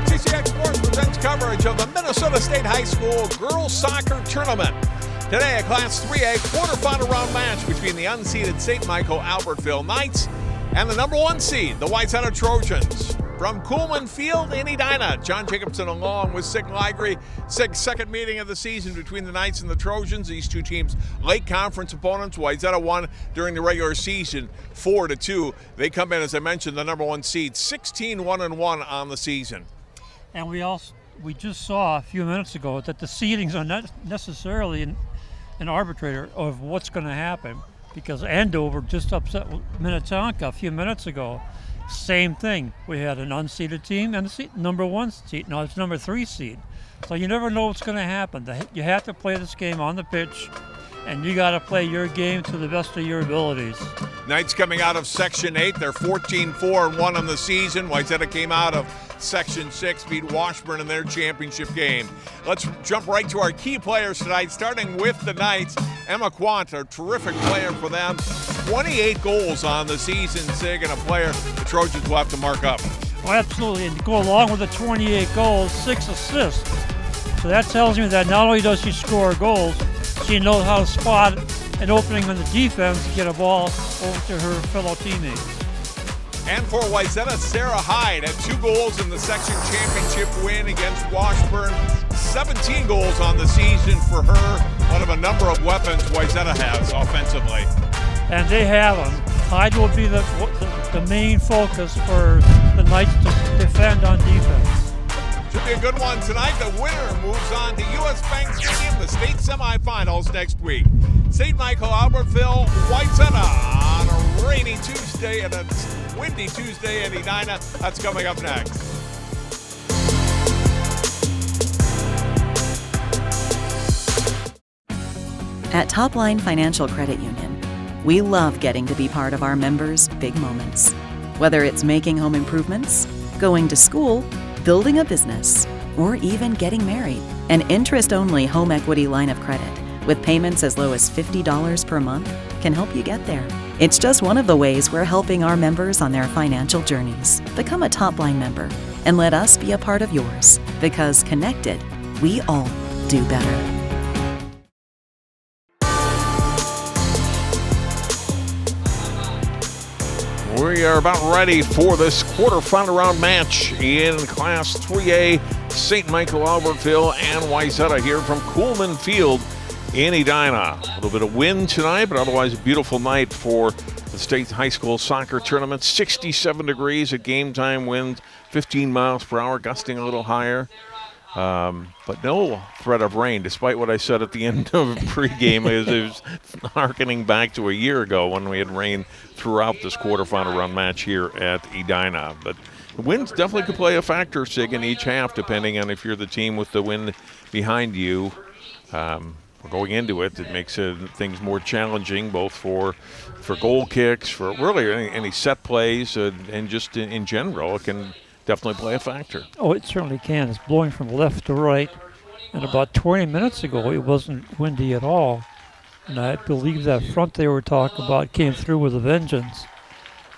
CCX Sports presents coverage of the Minnesota State High School Girls Soccer Tournament. Today, a Class 3A quarterfinal round match between the unseeded St. Michael Albertville Knights and the number 1 seed, the Wayzata Trojans. From Coolman Field in Edina, John Jacobson along with Sig Ligry. Sig's second meeting of the season between the Knights and the Trojans. These two teams late conference opponents. Wayzata won during the regular season 4-2. They come in, as I mentioned, the number 1 seed, 16-1-1 on the season. And we just saw a few minutes ago that the seedings are not necessarily an arbitrator of what's going to happen, because Andover just upset Minnetonka a few minutes ago. Same thing. We had an unseeded team and a number 1 seed. Now it's number 3 seed. So you never know what's going to happen. You have to play this game on the pitch, and you got to play your game to the best of your abilities. Knights coming out of Section 8. They're 14-4-1 on the season. Wayzata came out of Section 6, beat Washburn in their championship game. Let's jump right to our key players tonight, starting with the Knights. Emma Quant, a terrific player for them. 28 goals on the season, Sig, and a player the Trojans will have to mark up. Oh, absolutely. And to go along with the 28 goals, 6 assists. So that tells me that not only does she score goals, she knows how to spot an opening on the defense to get a ball over to her fellow teammates. And for Wayzata, Sarah Hyde had 2 goals in the section championship win against Washburn. 17 goals on the season for her. One of a number of weapons Wayzata has offensively. And they have them. Hyde will be the main focus for the Knights to defend on defense. Should be a good one tonight. The winner moves on to U.S. Bank Stadium, the state semifinals next week. St. Michael, Albertville, Wayzata on a rainy Tuesday and a windy Tuesday in Edina. That's coming up next. At Topline Financial Credit Union, we love getting to be part of our members' big moments. Whether it's making home improvements, going to school, building a business, or even getting married. An interest-only home equity line of credit with payments as low as $50 per month can help you get there. It's just one of the ways we're helping our members on their financial journeys. Become a Topline member and let us be a part of yours, because connected, we all do better. We are about ready for this quarterfinal round match in Class 3A. St. Michael, Albertville, and Wayzata here from Coolman Field in Edina. A little bit of wind tonight, but otherwise a beautiful night for the state high school soccer tournament. 67 degrees at game time, wind 15 miles per hour, gusting a little higher. But no threat of rain, despite what I said at the end of pregame. It was harkening back to a year ago when we had rain throughout this quarterfinal round match here at Edina. But the winds definitely could play a factor, Sig, in each half, depending on if you're the team with the wind behind you. Going into it, it makes things more challenging, both for goal kicks, for really any set plays, and just in general. It can definitely play a factor. Oh, it certainly can. It's blowing from left to right. And about 20 minutes ago, it wasn't windy at all. And I believe that front they were talking about came through with a vengeance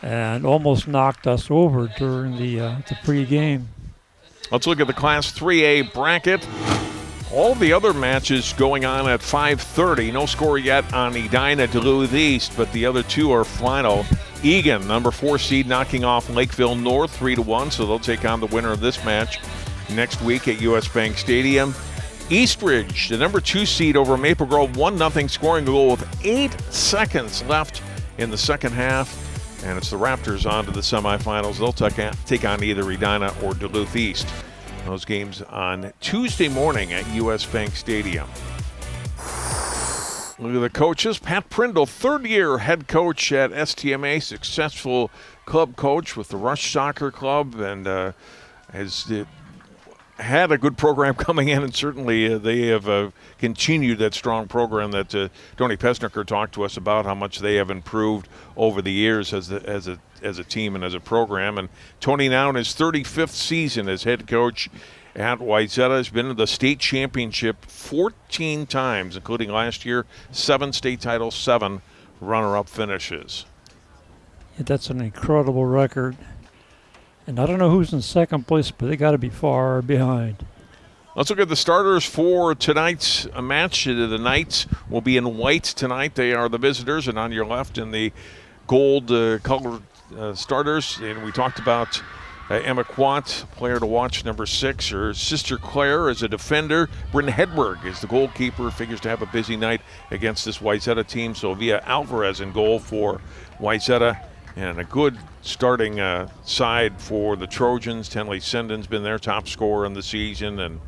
and almost knocked us over during the pre-game. Let's look at the Class 3A bracket. All the other matches going on at 5:30. No score yet on Edina Duluth East, but the other two are final. Egan, number 4 seed, knocking off Lakeville North 3-1, so they'll take on the winner of this match next week at U.S. Bank Stadium. Eastridge, the number 2 seed over Maple Grove, 1-0, scoring a goal with 8 seconds left in the second half. And it's the Raptors on to the semifinals. They'll take on either Edina or Duluth East. Those games on Tuesday morning at U.S. Bank Stadium. Look at the coaches. Pat Prindle, third-year head coach at STMA, successful club coach with the Rush Soccer Club, and has had a good program coming in, and certainly they have continued that strong program that Tony Pesnicker talked to us about, how much they have improved over the years as a team and as a program. And Tony, now in his 35th season as head coach at Wayzata, has been in the state championship 14 times, including last year, 7 state titles, 7 runner-up finishes. That's an incredible record. And I don't know who's in second place, but they got to be far behind. Let's look at the starters for tonight's match. The Knights will be in white tonight. They are the visitors, and on your left in the gold colored starters. And we talked about Emma Quant, player to watch, number 6. Her sister Claire is a defender. Bryn Hedberg is the goalkeeper. Figures to have a busy night against this Wayzata team. Sylvia Alvarez in goal for Wayzata. And a good starting side for the Trojans. Tenley Sendon's been their top scorer in the season. And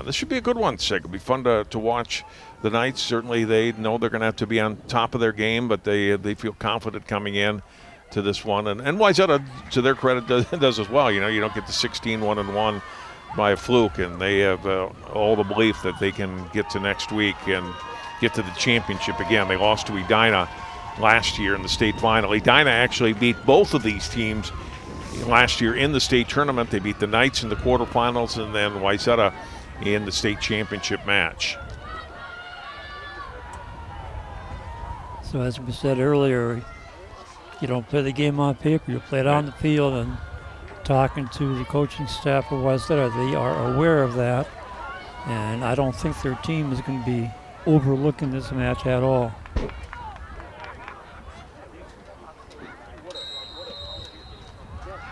this should be a good one, Sig. It'll be fun to watch the Knights. Certainly they know they're going to have to be on top of their game, but they feel confident coming in to this one. And Wayzata, to their credit, does as well. You know, you don't get the 16-1-1 by a fluke, and they have all the belief that they can get to next week and get to the championship again. They lost to Edina last year in the state final. Edina actually beat both of these teams last year in the state tournament. They beat the Knights in the quarterfinals and then Wayzata in the state championship match. So as we said earlier, you don't play the game on paper, you play it on the field. And talking to the coaching staff of Wayzata, they are aware of that. And I don't think their team is going to be overlooking this match at all.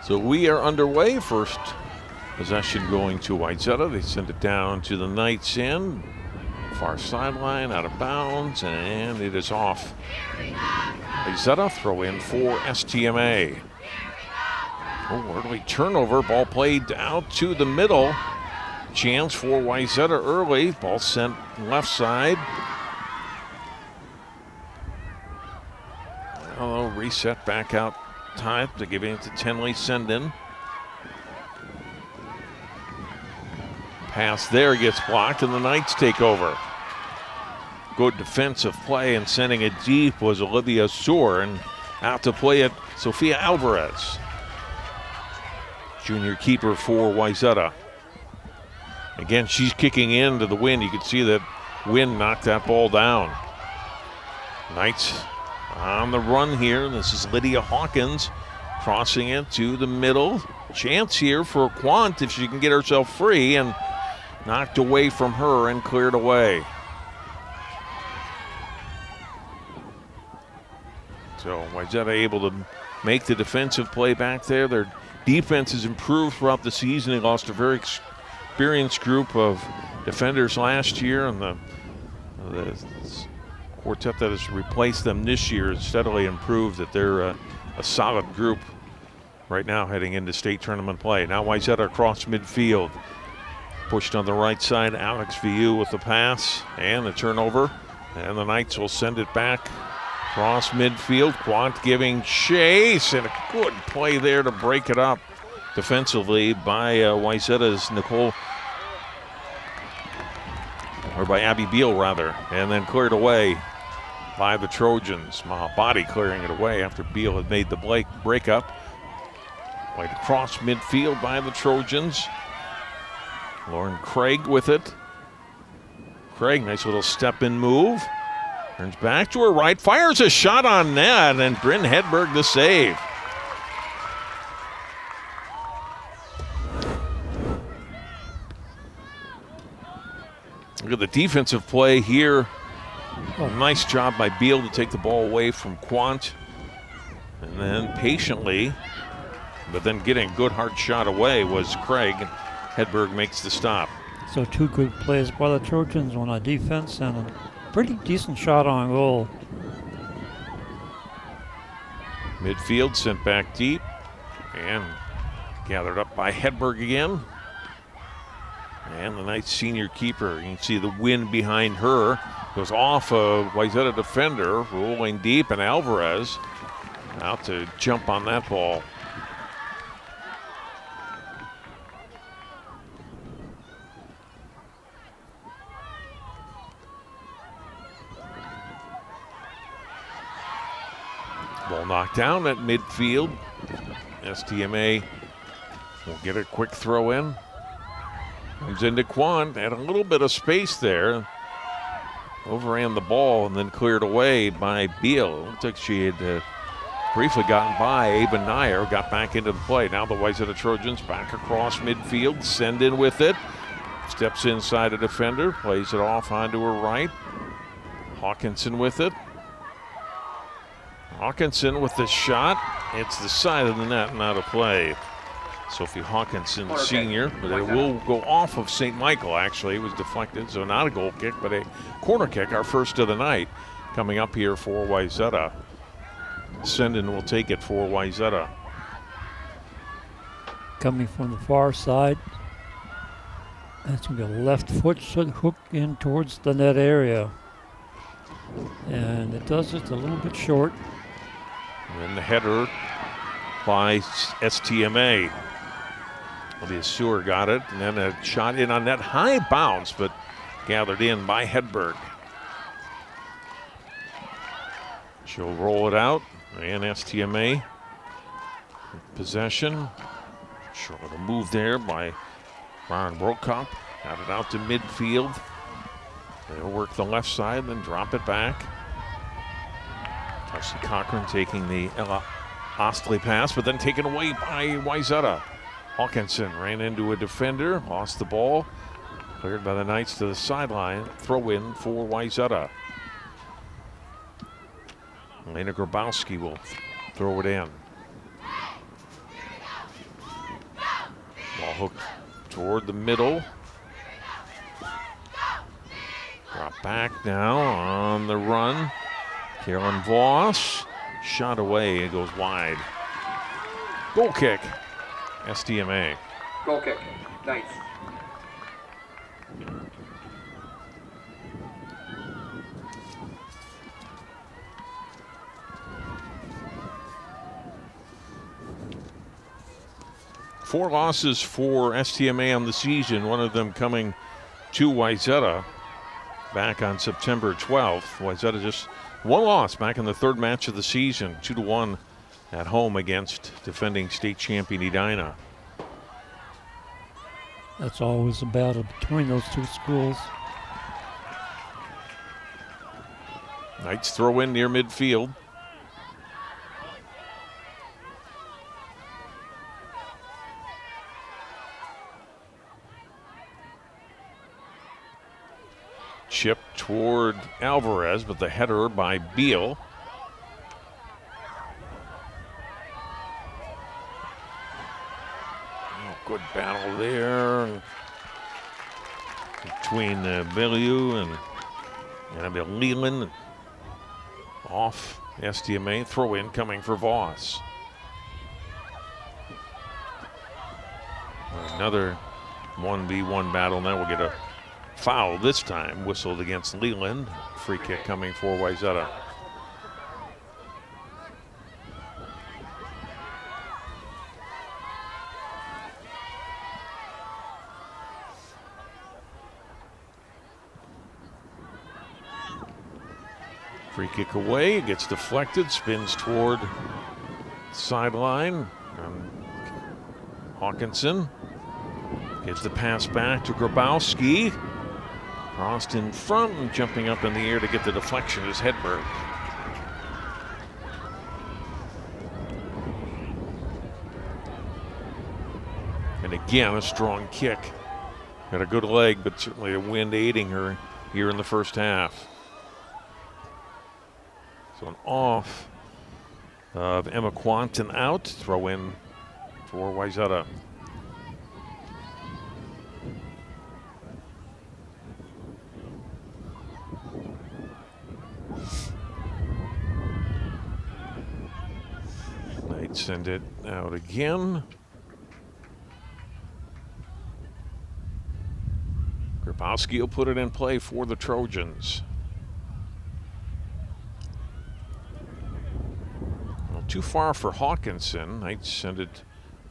So we are underway. First possession going to Wayzata. They send it down to the Knights end. Far sideline, out of bounds, and it is off. Wayzata throw in for STMA. Oh, early turnover. Ball played out to the middle. Chance for Wayzata early. Ball sent left side. Oh, reset back out. Time to give it to Tenley Sendon. Pass there gets blocked, and the Knights take over. Good defensive play, and sending it deep was Olivia Soor, and out to play it, Sofia Alvarez. Junior keeper for Wayzata. Again, she's kicking into the wind. You can see that wind knocked that ball down. Knights on the run here. This is Lydia Hawkins crossing it to the middle. Chance here for Quant if she can get herself free, and knocked away from her and cleared away. So Wayzata able to make the defensive play back there. Their defense has improved throughout the season. They lost a very experienced group of defenders last year, and the quartet that has replaced them this year has steadily improved. That they're a solid group right now heading into state tournament play. Now Wayzata across midfield. Pushed on the right side, Alex Viu with the pass and the turnover. And the Knights will send it back across midfield. Quant giving chase, and a good play there to break it up defensively by Wayzata's Nicole, or by Abby Beal rather, and then cleared away by the Trojans. Mahabadi clearing it away after Beal had made the breakup. Played across midfield by the Trojans. Lauren Craig with it. Craig, nice little step-in move. Turns back to her right, fires a shot on net, and Bryn Hedberg the save. Look at the defensive play here. Nice job by Beal to take the ball away from Quant. And then patiently, but then getting a good hard shot away was Craig. Hedberg makes the stop. So 2 good plays by the Trojans on a defense and a pretty decent shot on goal. Midfield sent back deep and gathered up by Hedberg again. And the Knights senior keeper, you can see the wind behind her, goes off a Wayzata defender, rolling deep, and Alvarez out to jump on that ball. Ball knocked down at midfield. STMA will get a quick throw in. Comes into Quant, had a little bit of space there. Overran the ball and then cleared away by Beal. Looks like she had briefly gotten by. Ava Nair got back into the play. Now the Wayzata Trojans back across midfield. Send in with it. Steps inside a defender. Plays it off onto her right. Hawkinson with it. Hawkinson with the shot. It's the side of the net and out of play. Sophie Hawkinson, senior, but it will go off of St. Michael, actually. It was deflected, so not a goal kick, but a corner kick, our first of the night, coming up here for Wayzata. Sendin will take it for Wayzata. Coming from the far side. That's going to be a left foot hook in towards the net area. And it does just a little bit short. And then the header by STMA. The Sewer got it, and then a shot in on net. High bounce, but gathered in by Hedberg. She'll roll it out, and STMA possession. Short little move there by Brian Brokop. Got it out to midfield. They'll work the left side, then drop it back. Kelsey Cochran taking the Ella Ostley pass, but then taken away by Wayzata. Hawkinson ran into a defender, lost the ball. Cleared by the Knights to the sideline. Throw in for Wayzata. Elena Grabowski will throw it in. Ball hooked toward the middle. Drop back now on the run. Carolyn Voss. Shot away, it goes wide. Goal kick. STMA. Goal kick. Nice. Four losses for STMA on the season, one of them coming to Wayzata back on September 12th. Wayzata just one loss back in the third match of the season, 2-1 at home against defending state champion Edina. That's always a battle between those two schools. Knights throw in near midfield. Chip toward Alvarez, but the header by Beal. Good battle there between Bellew and Annabelle Leland. Off STMA, throw in coming for Voss. Another 1v1 battle. Now we'll get a foul this time, whistled against Leland. Free kick coming for Wayzata. Free kick away, it gets deflected, spins toward sideline. Hawkinson gives the pass back to Grabowski. Crossed in front and jumping up in the air to get the deflection is Hedberg. And again, a strong kick. Got a good leg, but certainly a wind aiding her here in the first half. So an off of Emma Quanton out. Throw in for Wayzata. They'd send it out again. Grabowski will put it in play for the Trojans. Too far for Hawkinson. Knights send it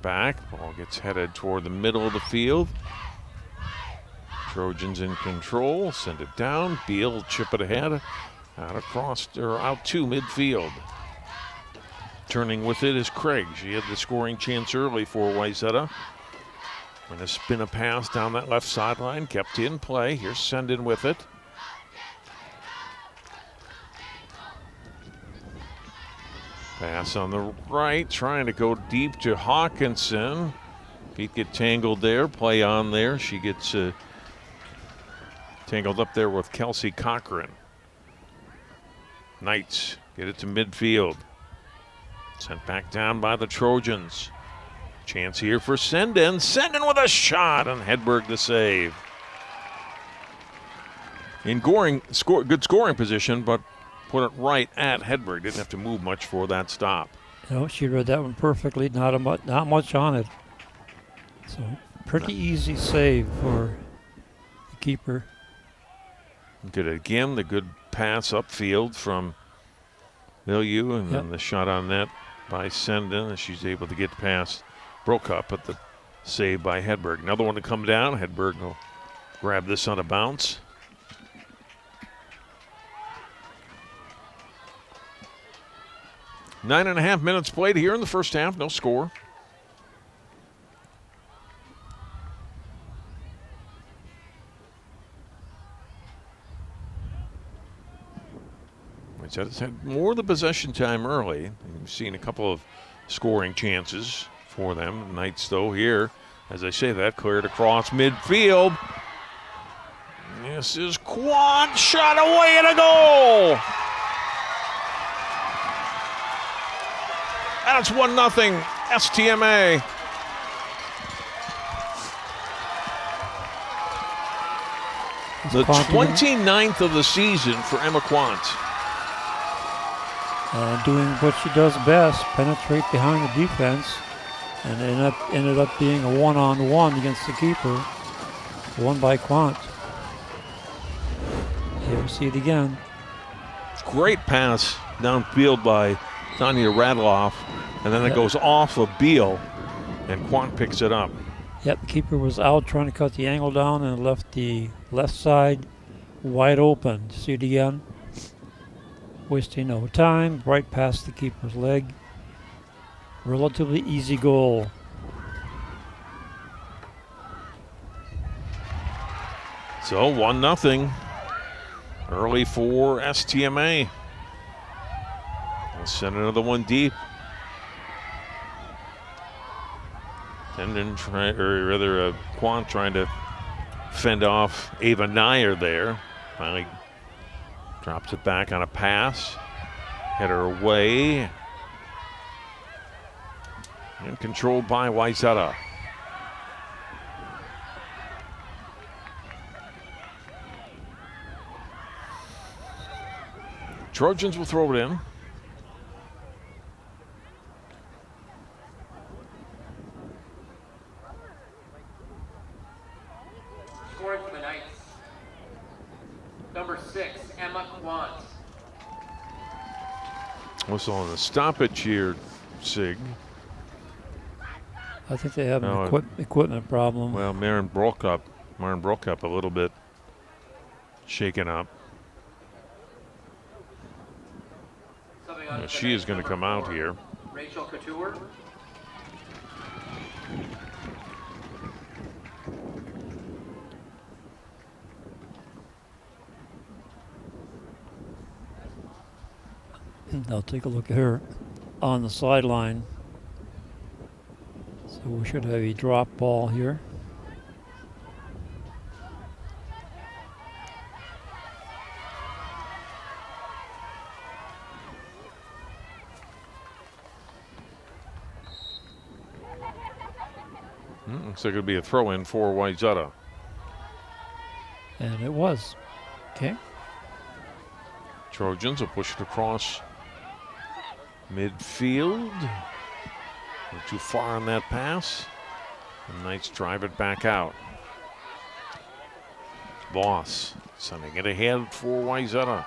back. Ball gets headed toward the middle of the field. Trojans in control. Send it down. Beal chip it ahead. Out to midfield. Turning with it is Craig. She had the scoring chance early for Wayzata. And a spin a pass down that left sideline. Kept in play. Here's Sendin with it. Pass on the right, trying to go deep to Hawkinson. Feet get tangled there, play on there. She gets tangled up there with Kelsey Cochran. Knights get it to midfield. Sent back down by the Trojans. Chance here for Senden. Senden with a shot, and Hedberg the save. In good scoring position, but put it right at Hedberg. Didn't have to move much for that stop. You know, she read that one perfectly. Not much on it. So pretty easy save for the keeper. Did it again. The good pass upfield from Milieu, and then the shot on net by Senden, and she's able to get past Brokup, but the save by Hedberg. Another one to come down. Hedberg will grab this on a bounce. 9.5 minutes played here in the first half. No score. Wayzata's had more of the possession time early. We've seen a couple of scoring chances for them. Knights, though, here, as I say that, cleared across midfield. This is Quant, shot away and a goal! And it's 1-0 STMA. The 29th of the season for Emma Quant. Doing what she does best, penetrate behind the defense, and ended up being a one-on-one against the keeper, won by Quant. Here we see it again. Great pass downfield by Tanya Radloff, and then it goes off of Beal, and Quant picks it up. Yep, the keeper was out trying to cut the angle down and left the left side wide open. See it again? Wasting no time, right past the keeper's leg. Relatively easy goal. So 1-0 early for STMA. We'll send another one deep. Quant trying to fend off Ava Nyer there. Finally drops it back on a pass. Header away. And controlled by Wayzata. Trojans will throw it in. Scoring for the Knights. Number 6, Emma Quant. Whistle on the stoppage here, Sig. I think they have an equipment problem. Well, Maren Brokup a little bit shaken up. She is going to come out here. Rachel Couture. I'll take a look at her on the sideline. So we should have a drop ball here. Looks like it'll be a throw-in for Wayzata. And it was. Okay. Trojans will push it across midfield. Not too far on that pass. The Knights drive it back out. Voss sending it ahead for Wayzata.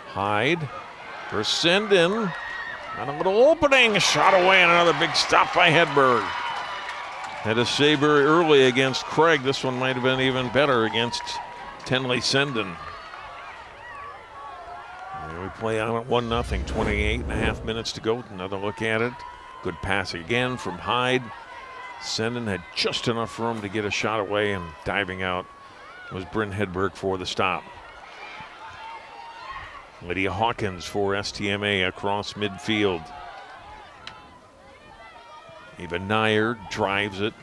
Hyde for Senden. And a little opening. Shot away and another big stop by Hedberg. Had a saber early against Craig. This one might have been even better against Tenley Senden. And we play on at 1-0, 28.5 minutes to go. Another look at it. Good pass again from Hyde. Senden had just enough room to get a shot away, and diving out was Bryn Hedberg for the stop. Lydia Hawkins for STMA across midfield. Eva Nyer drives it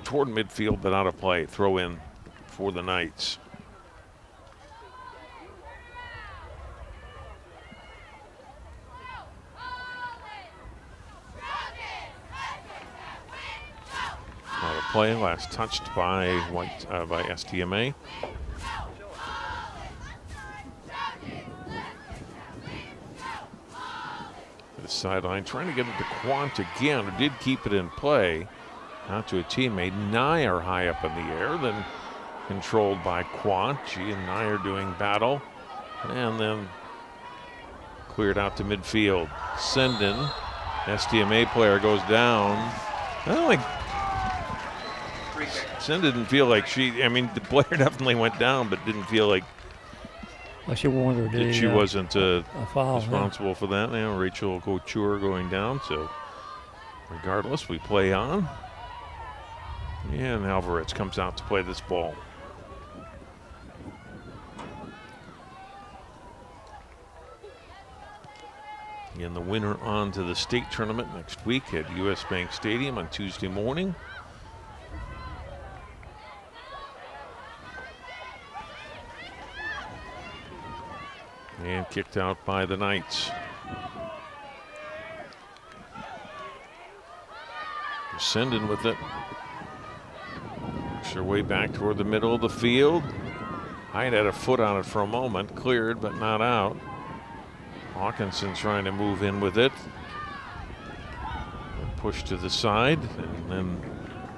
toward midfield, but out of play. Throw in for the Knights. Out of play, last touched by STMA. The sideline trying to get it to Quant again, who did keep it in play. Out to a teammate. Nyer high up in the air, then controlled by Quant. She and Nyer doing battle, and then cleared out to midfield. Sendin, STMA player, goes down. I don't think Sendin didn't feel like the player definitely went down, but didn't feel like she wondered that she wasn't a foul, responsible for that. Rachel Couture going down, so regardless, we play on. And Alvarez comes out to play this ball. And the winner on to the state tournament next week at US Bank Stadium on Tuesday morning. And kicked out by the Knights. Sending with it. Works her way back toward the middle of the field. Hyde had a foot on it for a moment. Cleared, but not out. Hawkinson trying to move in with it. Pushed to the side and then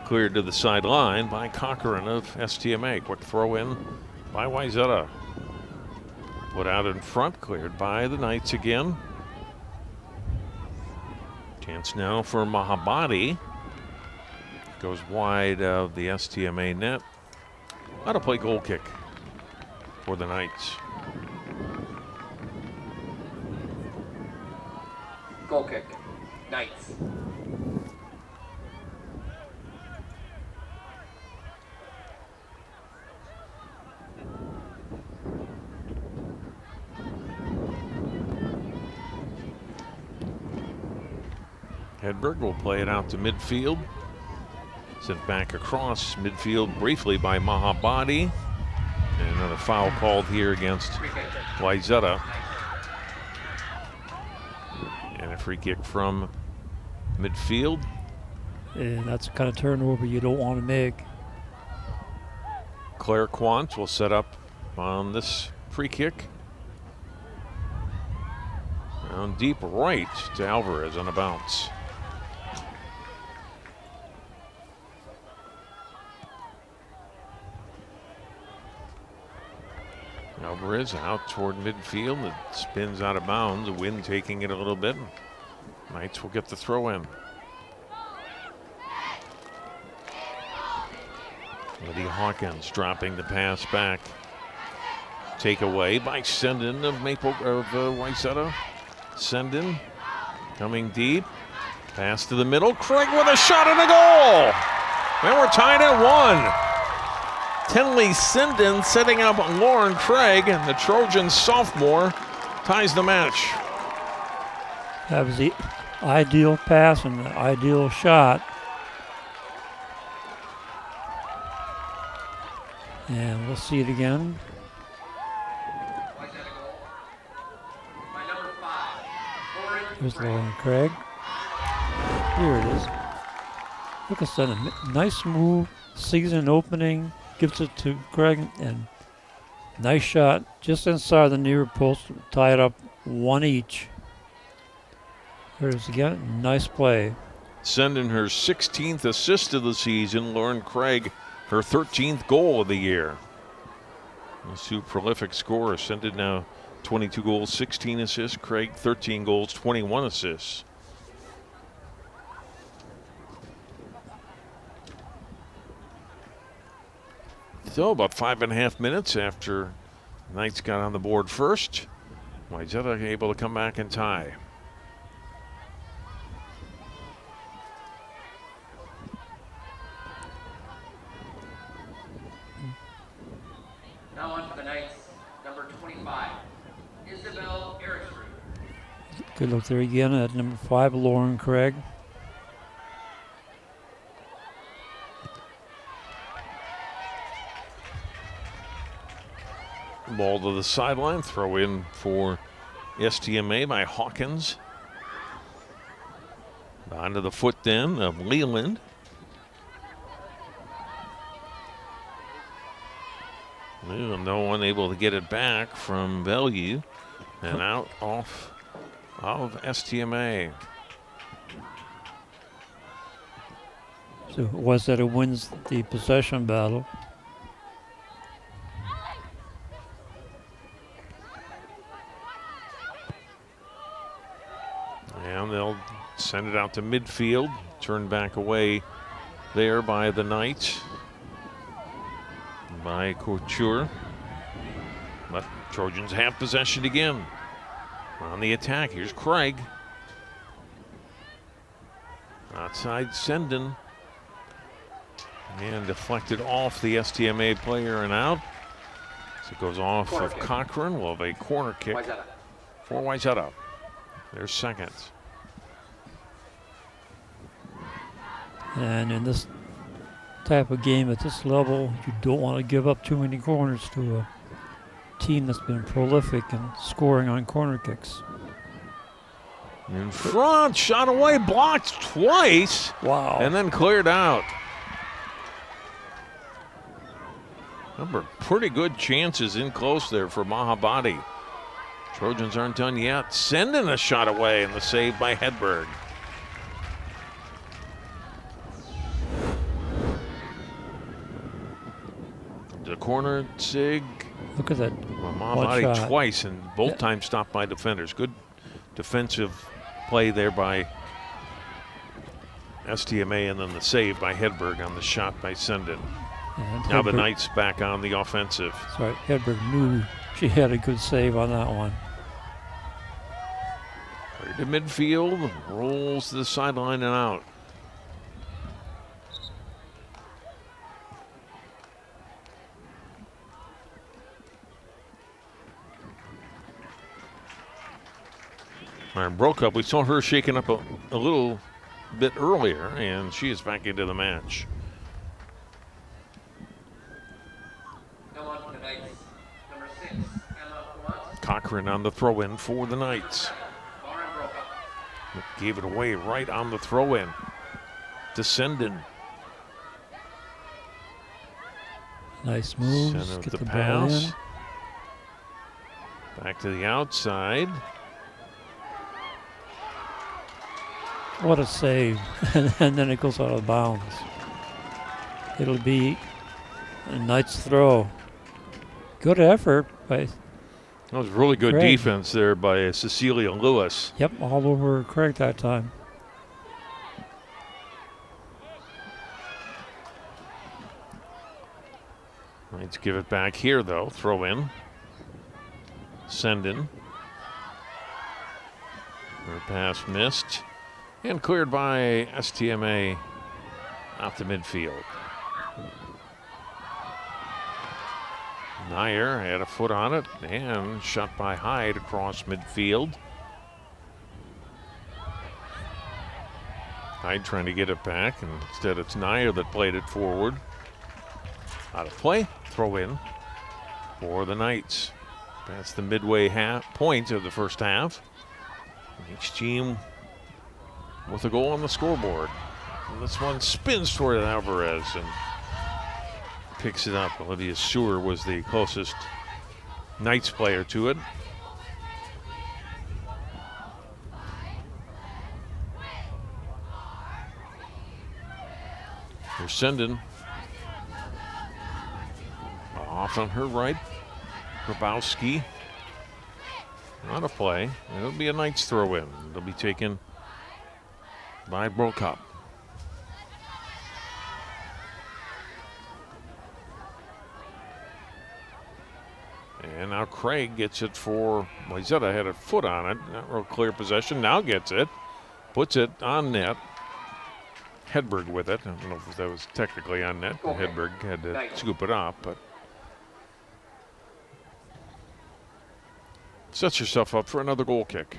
cleared to the sideline by Cochran of STMA. Quick throw in by Wayzata. Put out in front, cleared by the Knights again. Chance now for Mahabadi. Goes wide of the STMA net. Out of play goal kick for the Knights. Goal kick. Knights. Hedberg will play it out to midfield. Sent back across midfield briefly by Mahabadi. And another foul called here against Wayzata. And a free kick from midfield. And that's the kind of turnover you don't want to make. Claire Quant will set up on this free kick. Down deep right to Alvarez on a bounce. Alvarez out toward midfield. It spins out of bounds. The wind taking it a little bit. Knights will get the throw in. Lydia Hawkins dropping the pass back. Take away by Sendin of Wayzata. Sendin coming deep. Pass to the middle. Craig with a shot and a goal. And we're tied at 1. Tenley Sendin setting up Lauren Craig, and the Trojan sophomore ties the match. That was the ideal pass and the ideal shot. And we'll see it again. There's Lauren Craig. Here it is. Look at that, a nice move, season opening. Gives it to Craig, and nice shot just inside the near post. Tie it up 1 each. Here it is again. Nice play. Sending her 16th assist of the season. Lauren Craig, her 13th goal of the year. Those two prolific scorers. Sending now 22 goals, 16 assists. Craig 13 goals, 21 assists. So about 5.5 minutes after Knights got on the board first, Wayzata able to come back and tie. Now on for the Knights, number 25, Good look there again at number 5, Lauren Craig. Ball to the sideline, throw in for STMA by Hawkins. Onto the foot then of Leland. No one able to get it back from Bellevue. And out off of STMA. So Wayzata wins the possession battle. And they'll send it out to midfield. Turned back away there by the Knights. By Couture. But Trojans have possession again. On the attack, here's Craig. Outside Sendon. And deflected off the STMA player and out. So it goes off Corner of kick. Cochran. We'll have a corner kick Wayzata. for Wayzata. Their second. And in this type of game at this level, you don't want to give up too many corners to a team that's been prolific in scoring on corner kicks. In front, shot away, blocked twice. Wow. And then cleared out. Number pretty good chances in close there for Mahabadi. Trojans aren't done yet. Sending a shot away and the save by Hedberg. The corner, Sig. Look at that. Well, One Mahabadi shot. twice and both Yeah. times stopped by defenders. Good defensive play there by STMA, and then the save by Hedberg on the shot by Sendon. And Now the Hedberg- Knights back on the offensive. Sorry, Hedberg knew she had a good save on that one. Clear to midfield, rolls to the sideline and out. All right, broke up. We saw her shaking up a little bit earlier, and she is back into the match. Come on for the Knights. Number 6, Emma Plant. Cochran on the throw-in for the Knights. Lauren broke up. Gave it away right on the throw-in to Sendon. Nice moves. Center Get the the ball pass. in. Back to the outside. What a save. And then it goes out of bounds. It'll be a Knight's throw. Good effort by, That was really good Craig. defense there by Cecilia Lewis. yep, all over Craig that time. Let's give it back here, though. Throw in. Send in. Her pass missed. And cleared by STMA out to midfield. Nair had a foot on it and shot by Hyde across midfield. Hyde trying to get it back, and instead it's Nair that played it forward. Out of play, throw in for the Knights. That's the midway point of the first half. Each team with a goal on the scoreboard. And this one spins toward Alvarez and picks it up. Olivia Sewer was the closest Knights player to it. Here's Sendon. Off on her right. Grabowski. Not a play. It'll be a Knights throw in. It'll be taken by Brokup. And now Craig gets it for Wayzata. Had a foot on it. Not real clear possession. Now gets it. Puts it on net. Hedberg with it. I don't know if that was technically on net. Okay. Hedberg had to Nice. scoop it up, but sets yourself up for another goal kick.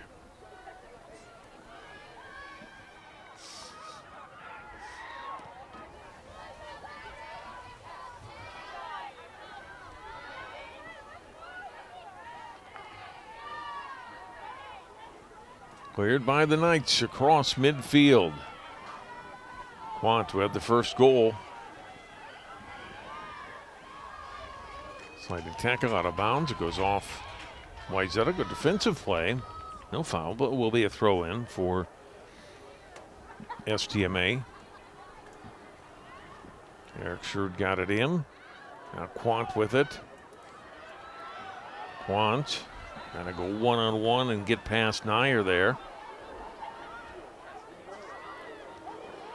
Cleared by the Knights across midfield. Quant who had the first goal. Sliding tackle out of bounds. It goes off Wayzata. Good defensive play. No foul, but it will be a throw in for STMA. Eric Schurd got it in. Now Quant with it. Quant gonna go one-on-one and get past Nyer there.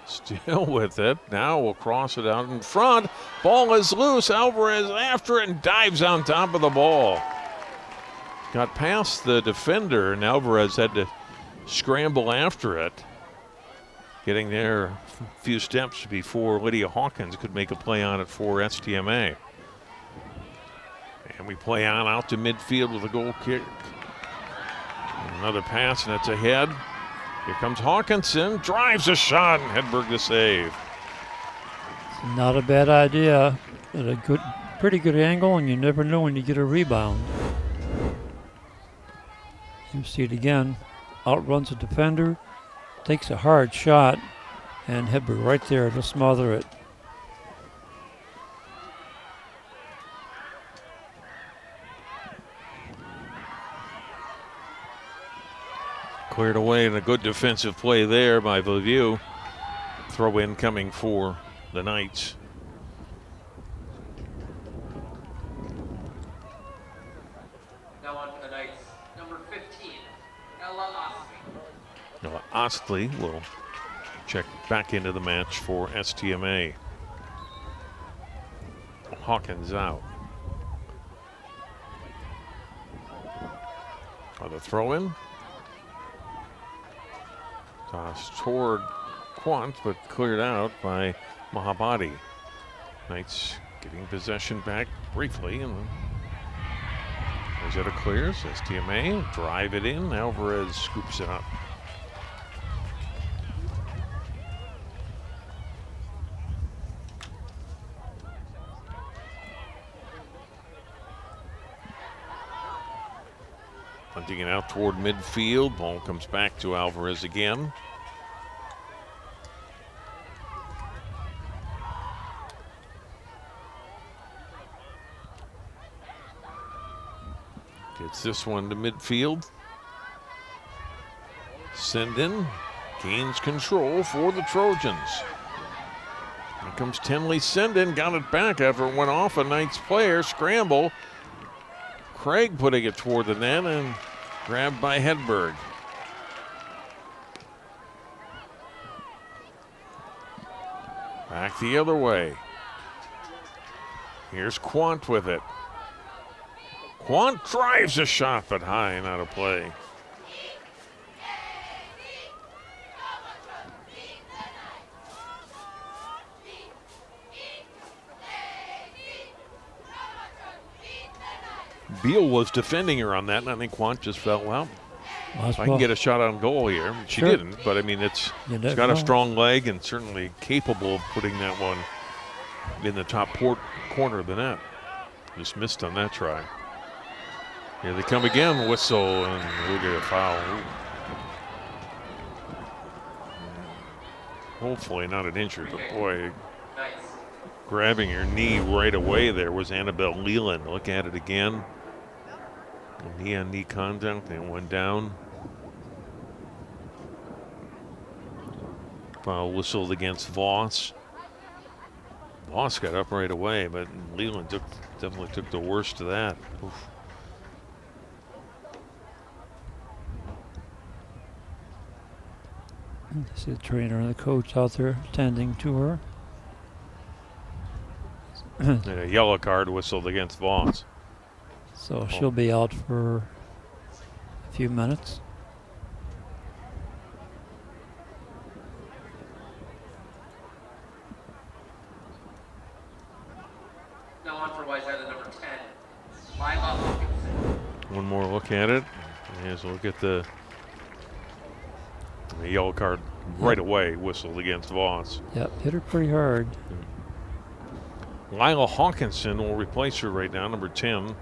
Still with it. Now we'll cross it out in front. Ball is loose. Alvarez after it and dives on top of the ball. Got past the defender and Alvarez had to scramble after it. Getting there a few steps before Lydia Hawkins could make a play on it for STMA. And we play on out to midfield with a goal kick. Another pass and it's ahead. Here comes Hawkinson, drives a shot, and Hedberg the save. Not a bad idea. At a pretty good angle, and you never know when you get a rebound. You see it again. Outruns the defender, takes a hard shot, and Hedberg right there to smother it. Cleared away and a good defensive play there by Bellevue. Throw in coming for the Knights. Now on for the Knights, number 15, Ella Osseo. Ostley will check back into the match for STMA. Hawkins out. The throw in. Toss toward Quant, but cleared out by Mahabadi. Knights getting possession back briefly, and Wayzata clears. STMA drive it in. Alvarez scoops it up. Hunting it out toward midfield. Ball comes back to Alvarez again. Gets this one to midfield. Sendin gains control for the Trojans. Here comes Tenley Sendin, got it back after it went off a Knights player. Scramble. Craig putting it toward the net and grabbed by Hedberg. Back the other way. Here's Quant with it. Quant drives a shot, but high and out of play. Beal was defending her on that, and I think Quant just felt, well, if I can get a shot on goal here. She didn't, but I mean, it's got a strong leg and certainly capable of putting that one in the top corner of the net. Just missed on that try. Here they come again, whistle, and we'll get a foul. Ooh. Hopefully not an injury, but boy, grabbing her knee right away there was Annabelle Leland. Look at it again. Knee-on-knee contact, and it went down. Foul whistled against Voss. Voss got up right away, but Leland definitely took the worst of that. Oof. See the trainer and the coach out there tending to her. And a yellow card whistled against Voss. So she'll be out for a few minutes. Now on for Wayzata, number 10, Lila Hawkinson. One more look at it. Here's a look at the yellow card right away whistled against Voss. Yep, hit her pretty hard. Lila Hawkinson will replace her right now, number 10.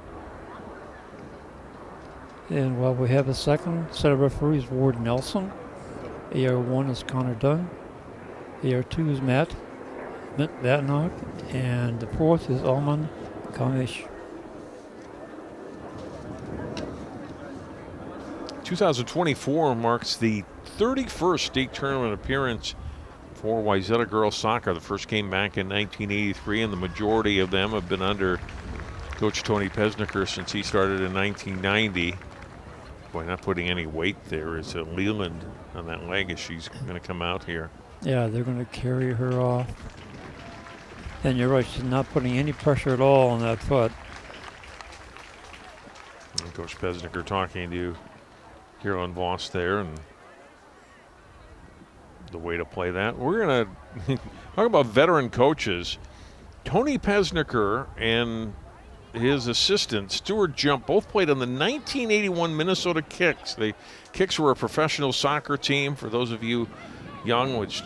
And while we have a second set of referees, Ward Nelson. AR1 is Connor Dunn. AR2 is Matt Vatnock. And the fourth is Alman Kamish. 2024 marks the 31st state tournament appearance for Wayzata girls soccer. The first came back in 1983, and the majority of them have been under Coach Tony Pesniker since he started in 1990. Boy, not putting any weight there is Leland on that leg as she's going to come out here. Yeah, they're going to carry her off. And you're right, she's not putting any pressure at all on that foot. And Coach Pesniker talking to Carolyn Voss there, and the way to play that. We're going to talk about veteran coaches. Tony Pesniker and his assistant, Stuart Jump, both played on the 1981 Minnesota Kicks. The Kicks were a professional soccer team, for those of you young, which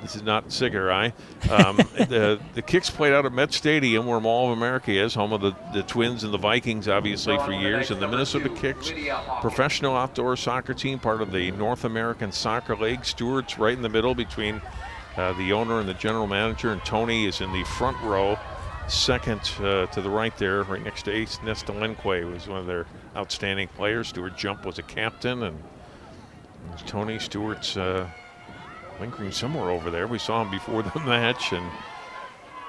this is not Sigur Eye. The Kicks played out at Met Stadium, where Mall of America is, home of the Twins and the Vikings, obviously, for years. And the Minnesota Kicks, professional outdoor soccer team, part of the North American Soccer League. Stuart's right in the middle between the owner and the general manager, and Tony is in the front row, second to the right there, right next to Ace Nestalenque, who was one of their outstanding players. Stuart Jump was a captain, and Tony Stewart's lingering somewhere over there. We saw him before the match, and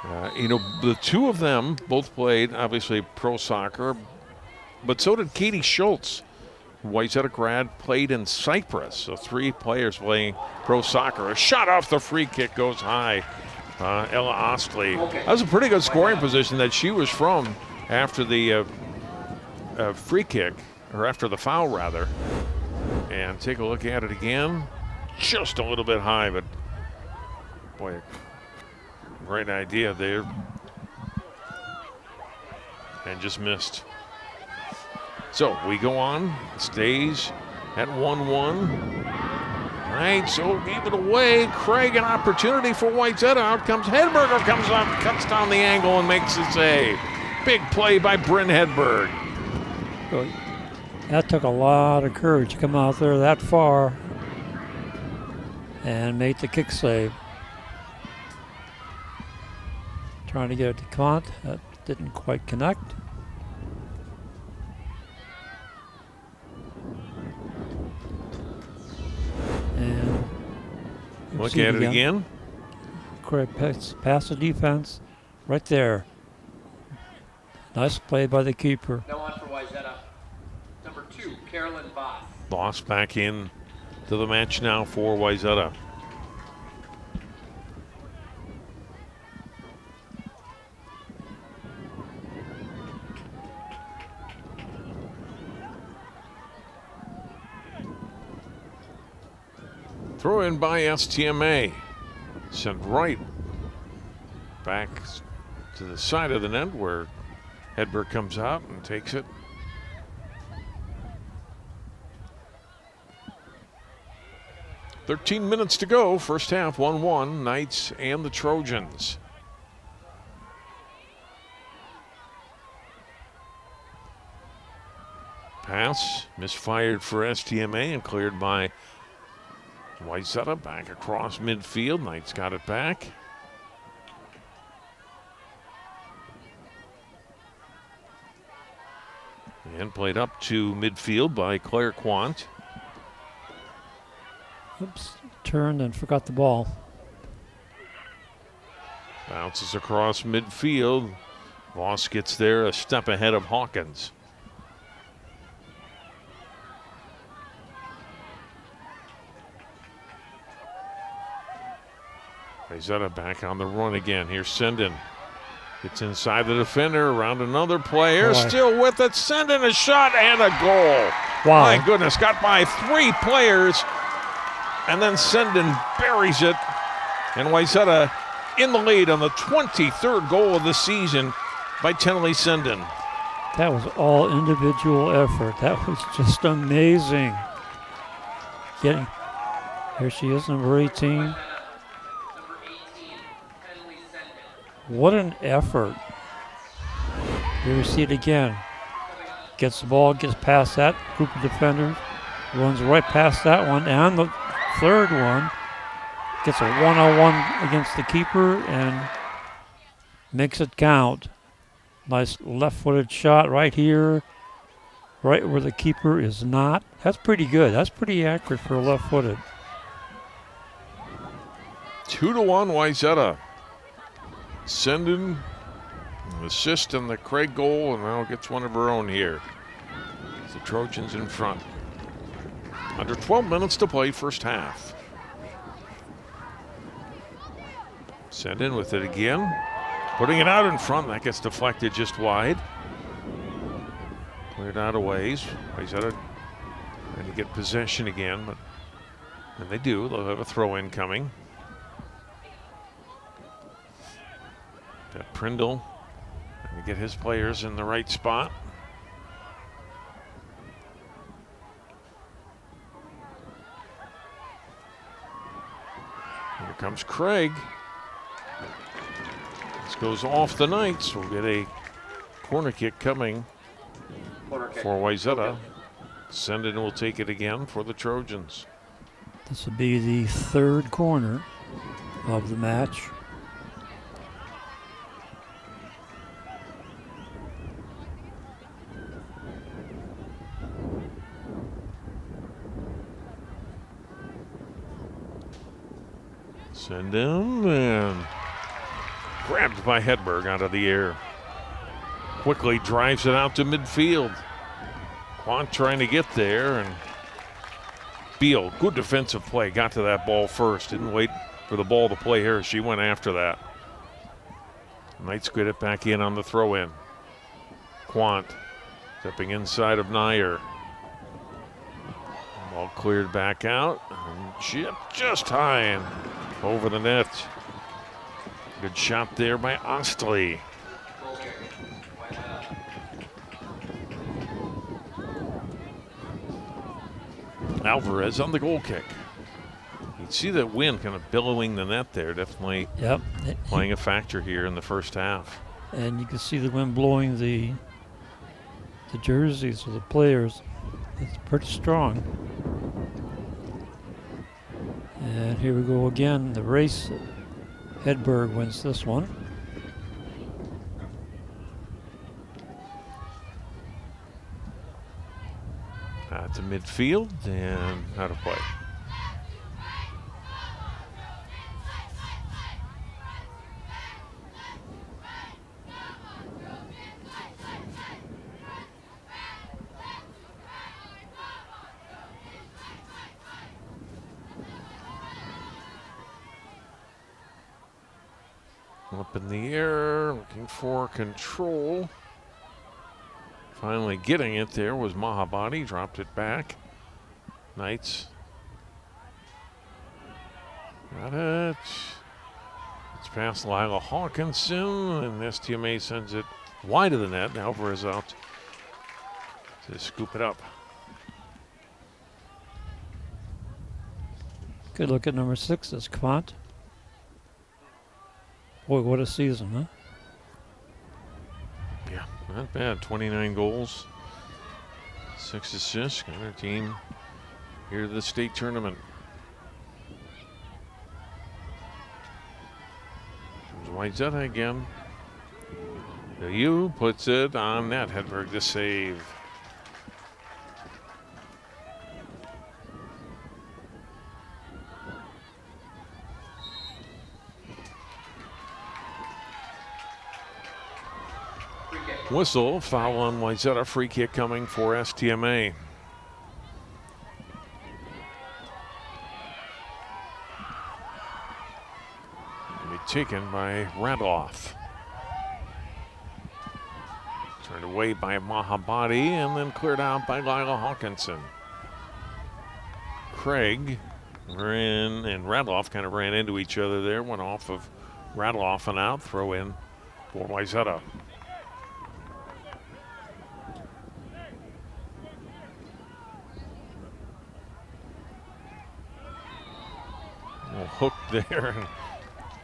the two of them both played, obviously, pro soccer, but so did Katie Schultz. Wayzata grad, played in Cyprus. So three players playing pro soccer. A shot off the free kick goes high. Ella Ostley. That was a pretty good scoring position that she was from after the free kick, or after the foul, rather. And take a look at it again. Just a little bit high, but boy, great idea there. And just missed. So we go on, stays at 1-1. Right, so gave it away. Craig, an opportunity for Wayzata. Out comes Hedberger, comes up, cuts down the angle and makes the save. Big play by Bryn Hedberg. That took a lot of courage to come out there that far and make the kick save. Trying to get it to Kant, that didn't quite connect. And look at it again. Correct pass the defense right there. Nice play by the keeper. Now on for Wayzata. Number 2, Carolyn Voss. Voss back in to the match now for Wayzata. Throw in by STMA. Sent right back to the side of the net where Hedberg comes out and takes it. "13 minutes to go, first half, 1-1, Knights and the Trojans." Pass misfired for STMA and cleared by Wayzata. Back across midfield. Knights got it back. And played up to midfield by Claire Quant. Oops, turned and forgot the ball. Bounces across midfield. Voss gets there a step ahead of Hawkins. Wayzata back on the run again. Here's Senden. Gets inside the defender, around another player. Boy. Still with it. Senden, a shot and a goal. Wow. My goodness, got by three players. And then Senden buries it. And Wayzata in the lead on the 23rd goal of the season by Tenley Senden. That was all individual effort. That was just amazing. Here she is, number 18. What an effort. Here we see it again. Gets the ball, gets past that group of defenders, runs right past that one, and the third one gets a one-on-one against the keeper and makes it count. Nice left-footed shot right here, right where the keeper is not. That's pretty good. That's pretty accurate for a left-footed. 2-1 Wayzata. Sending an assist in the Craig goal, and now gets one of her own here. The Trojans in front. Under 12 minutes to play, first half. Send in with it again. Putting it out in front, that gets deflected just wide. Cleared out of ways. Wayzata trying to get possession again, but and they do. They'll have a throw in coming. Got Prindle trying to get his players in the right spot. Here comes Craig. This goes off the Knights. We'll get a corner kick coming for Wayzata. Sendin will take it again for the Trojans. This will be the third corner of the match. Send him and grabbed by Hedberg out of the air. Quickly drives it out to midfield. Quant trying to get there, and Beal, good defensive play, got to that ball first. Didn't wait for the ball to play here. She went after that. Knights get it back in on the throw in. Quant stepping inside of Nair. Ball cleared back out. And chip just high and over the net. Good shot there by Ostley. Alvarez on the goal kick. You'd see that wind kind of billowing the net there. Definitely playing a factor here in the first half. And you can see the wind blowing the jerseys of the players. It's pretty strong. And here we go again. The race. Hedberg wins this one. To midfield and out of play. Up in the air, looking for control. Finally getting it there was Mahabadi, dropped it back. Knights. Got it. It's past Lila Hawkinson, and STMA sends it wide of the net. Now Alvarez out to scoop it up. Good look at number 6, that's Quant. Boy, what a season, huh? Yeah, not bad. 29 goals, 6 assists. Got our team here to the state tournament. There's Wayzata again. The U puts it on net. Hedberg the save. Whistle, foul on Wayzata, free kick coming for STMA. Be taken by Radloff. Turned away by Mahabadi and then cleared out by Lila Hawkinson. Craig ran and Radloff kind of ran into each other there, went off of Radloff and out, throw in for Wayzata. Hook there and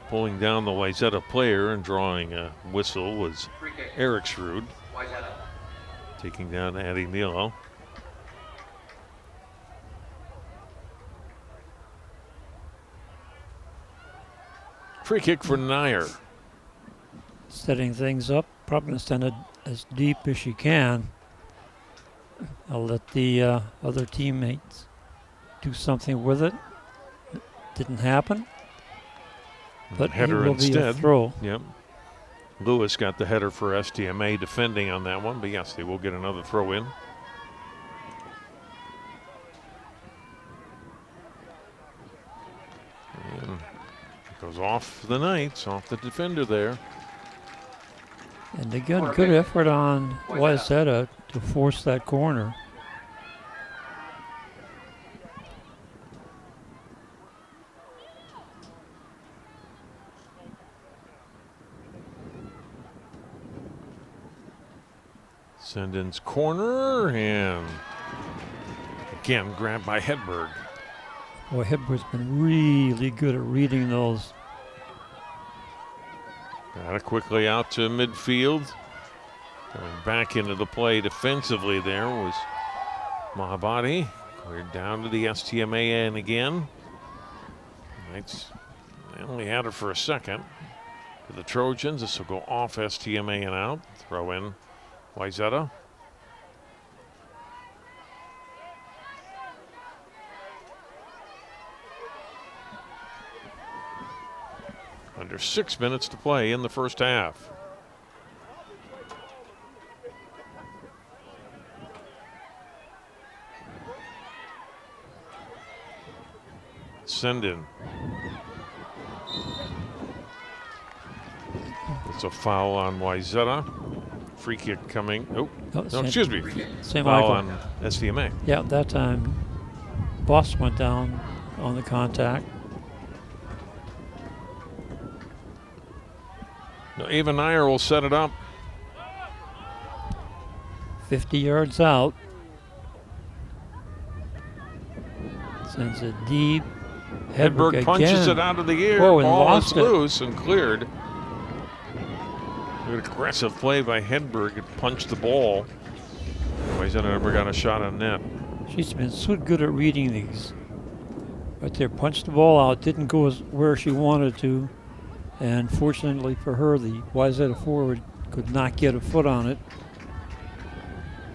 pulling down the Wayzata player and drawing a whistle was Eric Schrud. taking down Addie Milo. Free kick for Nyer. Setting things up. Probably going to send it as deep as she can. I'll let the other teammates do something with it. Didn't happen. But Header it will be a instead. throw. Yep. Lewis got the header for STMA defending on that one, but yes, they will get another throw in. And it goes off the Knights, off the defender there. And again, good effort on Wayzata to force that corner. Sendin's corner, and again grabbed by Hedberg. Boy, Hedberg's been really good at reading those. Got it quickly out to midfield. Going back into the play defensively there was Mahabadi. Cleared down to the STMA end again. Knights, they only had her for a second. For the Trojans, this will go off STMA and out. Throw in Wayzata. Under 6 minutes to play in the first half. Sendin. It's a foul on Wayzata. Free kick coming. Oh, no, excuse me. St. Foul Michael. on STMA. Yeah, that time Boss went down on the contact. Now, Ava Nyer will set it up. 50 yards out. Sends it deep. Hedberg punches again. it out of the air. Whoa, and Ball lost is it. loose and cleared. Good aggressive play by Hedberg. It punched the ball. Wayzata never got a shot on net. She's been so good at reading these. Right there, punched the ball out. Didn't go where she wanted to. And fortunately for her, the Wayzata forward could not get a foot on it.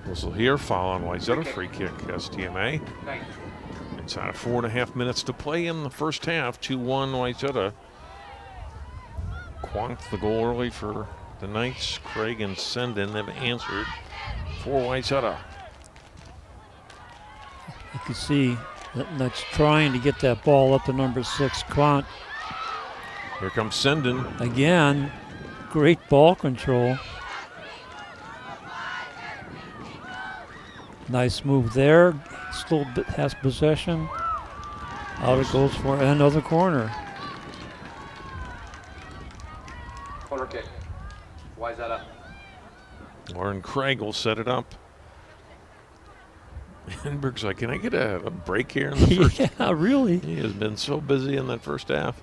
Whistle here, foul on Wayzata, free kick, STMA. Knights. Inside of 4.5 minutes to play in the first half, 2-1 Wayzata. Quank the goal early for the Knights. Craig and Sendin have answered for Wayzata. You can see that Knights trying to get that ball up to number 6, Quant. Here comes Sendin. Again, great ball control. Nice move there. Still has possession. Out it goes for another corner. Corner kick. Wayzata. Lauren Craig will set it up. Hedberg's like, can I get a break here in the first? Yeah, really. He has been so busy in that first half.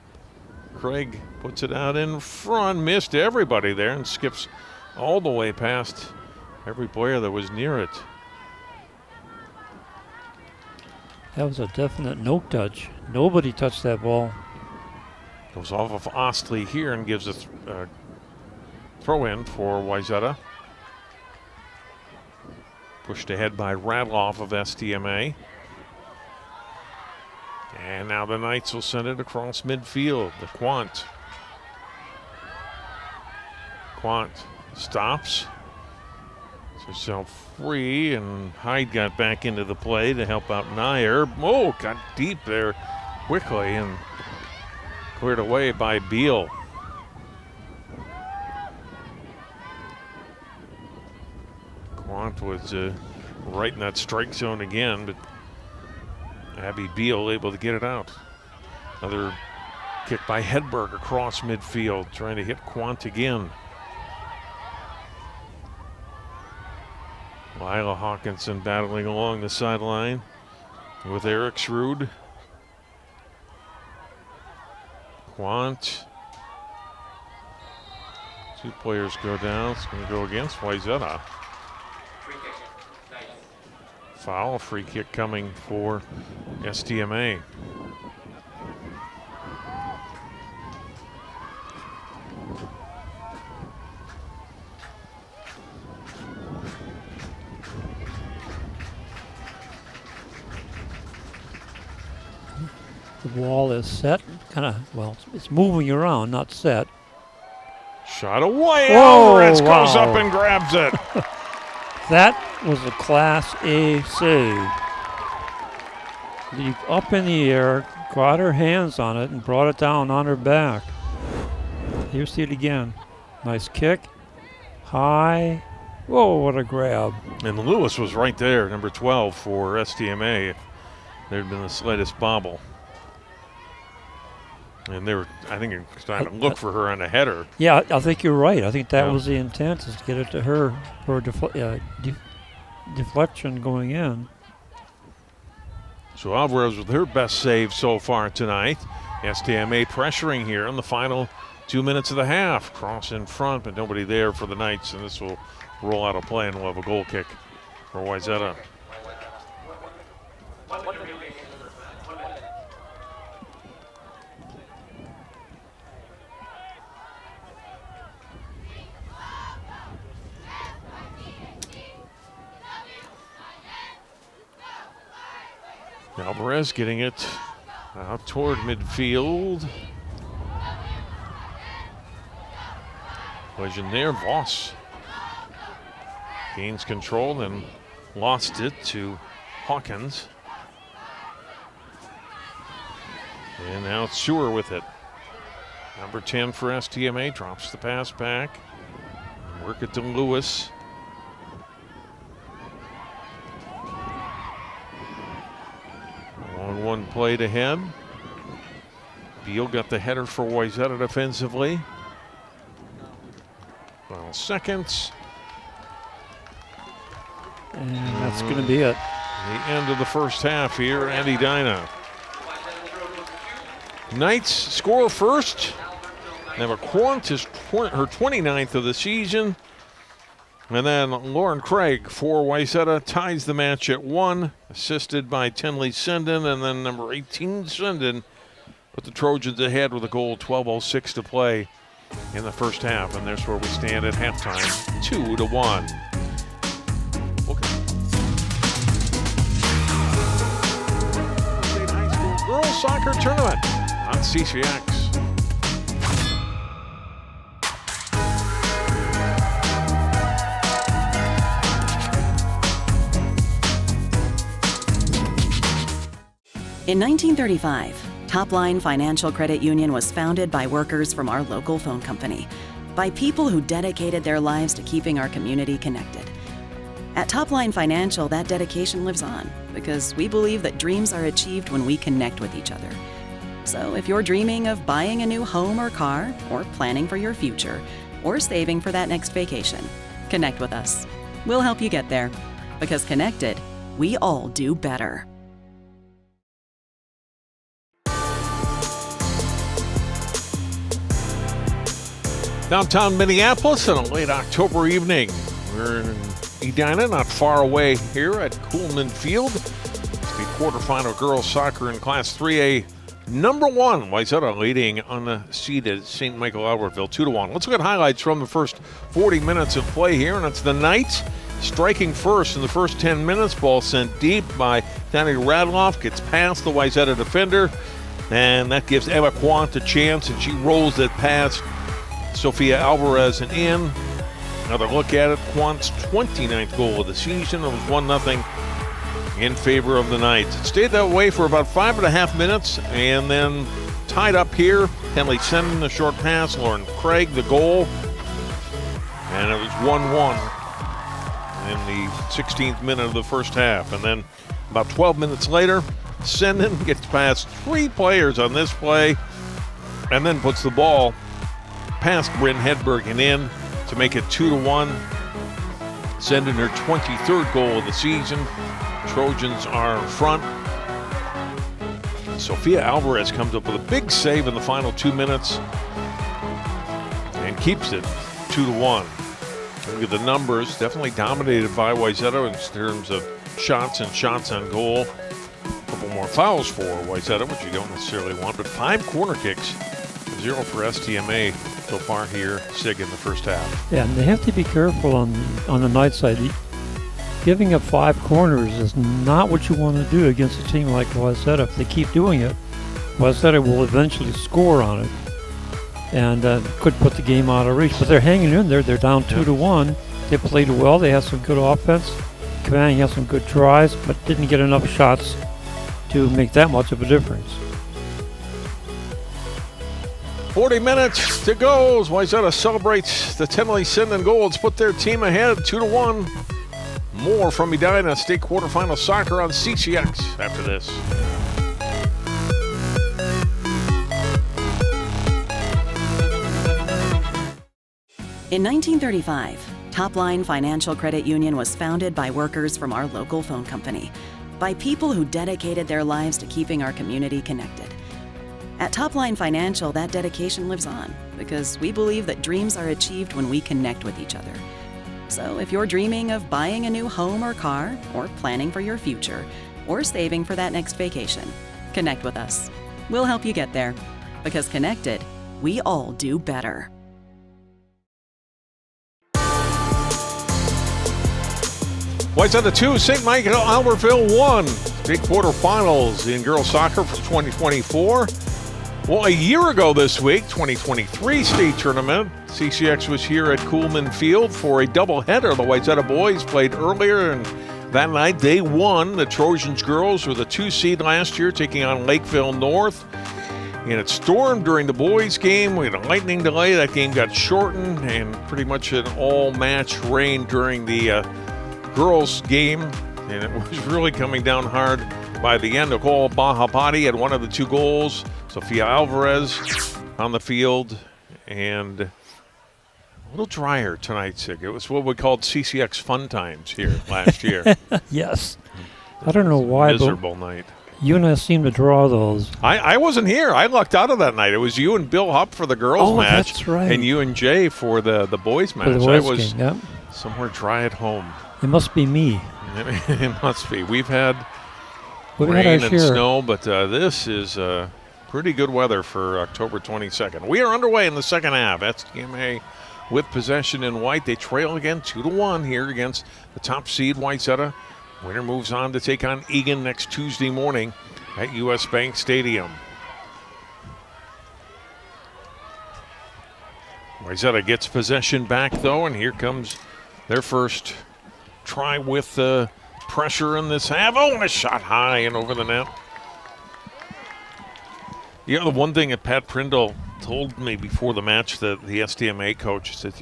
Craig puts it out in front, missed everybody there and skips all the way past every player that was near it. That was a definite no touch. Nobody touched that ball. Goes off of Ostley here and gives a throw in for Wayzata. Pushed ahead by Radloff of STMA. And now the Knights will send it across midfield. The Quant. Quant stops. Gets herself free, and Hyde got back into the play to help out Nyer. Oh, got deep there quickly and cleared away by Beal. Quant was right in that strike zone again, but Abby Beal able to get it out. Another kick by Hedberg across midfield, trying to hit Quant again. Lila Hawkinson battling along the sideline with Eric Shrewd. Quant. Two players go down. It's going to go against Wayzata. Free kick. foul. A free kick coming for STMA. The wall is set, it's moving around, not set. Shot away. Whoa, Alvarez goes wow. up and grabs it. That was a Class A save. Leap up in the air, got her hands on it, and brought it down on her back. Here, see it again. Nice kick. High. Whoa, what a grab. And Lewis was right there, number 12 for STMA. If there'd been the slightest bobble. And they were, I think, trying to look for her on a header. Yeah, I think you're right. I think that was the intent, is to get it to her for deflection going in. So Alvarez with her best save so far tonight. STMA pressuring here in the final 2 minutes of the half. Cross in front, but nobody there for the Knights, and this will roll out of play, and we'll have a goal kick for Wayzata. Alvarez getting it out toward midfield. Collision there. Voss gains control and lost it to Hawkins. And now it's Sewer with it. Number 10 for STMA drops the pass back. Work it to Lewis. On one play ahead. Beal got the header for Wayzata defensively. Final seconds. And that's going to be it. The end of the first half here at Edina. Knights score first. Now Quant is her 29th of the season. And then Lauren Craig for Wayzata ties the match at 1, assisted by Tenley Senden, and then number 18 Senden put the Trojans ahead with a goal, 12:06 to play in the first half, and there's where we stand at halftime, 2-1. Okay. State High School Girls Soccer Tournament on CCX. In 1935, Topline Financial Credit Union was founded by workers from our local phone company, by people who dedicated their lives to keeping our community connected. At Topline Financial, that dedication lives on because we believe that dreams are achieved when we connect with each other. So if you're dreaming of buying a new home or car, or planning for your future, or saving for that next vacation, connect with us. We'll help you get there, because connected, we all do better. Downtown Minneapolis on a late October evening. We're in Edina, not far away here at Coolman Field. It's the quarterfinal girls soccer in Class 3A. Number 1, Wayzata leading unseeded St. Michael Albertville 2-1. Let's look at highlights from the first 40 minutes of play here, and it's the Knights striking first in the first 10 minutes. Ball sent deep by Danny Radloff, gets past the Wayzata defender, and that gives Eva Quant a chance, and she rolls it past Sophia Alvarez and in. Another look at it. Quant's 29th goal of the season. It was 1-0 in favor of the Knights. It stayed that way for about 5.5 minutes and then tied up here. Henley sending the short pass. Lauren Craig the goal. And it was 1-1 in the 16th minute of the first half. And then about 12 minutes later, Senden gets past 3 players on this play and then puts the ball past Bryn Hedberg and in to make it 2-1. Sending her 23rd goal of the season. Trojans are in front. Sophia Alvarez comes up with a big save in the final 2 minutes and keeps it 2-1. Look at the numbers, definitely dominated by Wayzata in terms of shots and shots on goal. A couple more fouls for Wayzata, which you don't necessarily want, but 5 corner kicks, 0 for STMA so far here, SIG in the first half. Yeah, and they have to be careful on the night side. Giving up 5 corners is not what you want to do against a team like Wayzata. If they keep doing it, Wayzata will eventually score on it and could put the game out of reach. But they're hanging in there. They're down 2-1. They played well. They had some good offense. Commanding had some good tries, but didn't get enough shots to make that much of a difference. 40 minutes to go as Wayzata celebrates the Tenley Sinden Golds, put their team ahead 2-1. More from Edina State Quarterfinal Soccer on CCX after this. In 1935, Topline Financial Credit Union was founded by workers from our local phone company, by people who dedicated their lives to keeping our community connected. At Topline Financial, that dedication lives on because we believe that dreams are achieved when we connect with each other. So if you're dreaming of buying a new home or car, or planning for your future, or saving for that next vacation, connect with us. We'll help you get there, because connected, we all do better. Wayzata 2, St. Michael, Albertville 1. State quarterfinals in girls soccer for 2024. Well, a year ago this week, 2023 state tournament, CCX was here at Coolman Field for a doubleheader. The Wayzata boys played earlier, and that night they won. The Trojans girls were the 2 seed last year, taking on Lakeville North. And it stormed during the boys' game. We had a lightning delay. That game got shortened, and pretty much an all-match rain during the girls' game. And it was really coming down hard by the end. Nicole Bahapati had one of the 2 goals. Sofia Alvarez on the field, and a little drier tonight, Sig. It was what we called CCX fun times here last year. Yes. I don't know why, miserable night. You and I seem to draw those. I wasn't here. I lucked out of that night. It was you and Bill Hupp for the girls' match. That's right. And you and Jay for the boys' match. For the boys I was game, yep. somewhere dry at home. It must be me. It must be. We've had We've rain had our and share. snow, but this is pretty good weather for October 22nd. We are underway in the second half. STMA with possession in white. They trail again 2-1 here against the top seed Wayzata. Winner moves on to take on Egan next Tuesday morning at US Bank Stadium. Wayzata gets possession back though, and here comes their first try with pressure in this half. Oh, and a shot high and over the net. You know, the one thing that Pat Prindle told me before the match, the STMA coach, said,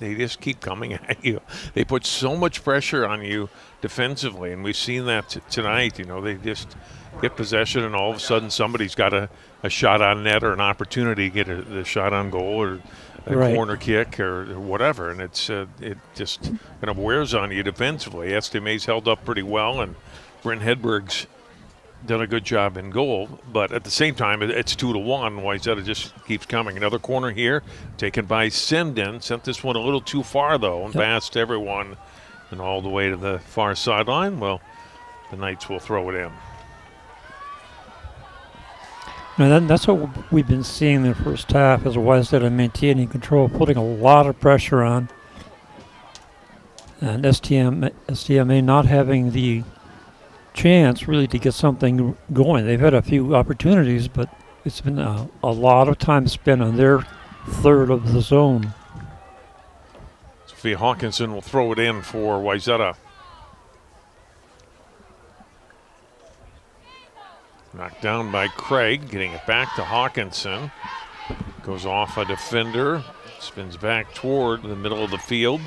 they just keep coming at you. They put so much pressure on you defensively, and we've seen that tonight. They just get possession, and all of a sudden somebody's got a shot on net or an opportunity to get a shot on goal or a corner kick or whatever, and it just kind of wears on you defensively. STMA's held up pretty well, and Brent Hedberg's done a good job in goal, but at the same time, it's 2-1. Wayzata just keeps coming. Another corner here, taken by Sinden. Sent this one a little too far, though, and past everyone and all the way to the far sideline. Well, the Knights will throw it in. Now that's what we've been seeing in the first half, is Wayzata maintaining control, putting a lot of pressure on, and STMA not having the chance really to get something going. They've had a few opportunities, but it's been a lot of time spent on their third of the zone. Sophia Hawkinson will throw it in for Wayzata. Knocked down by Craig, getting it back to Hawkinson. Goes off a defender, spins back toward the middle of the field.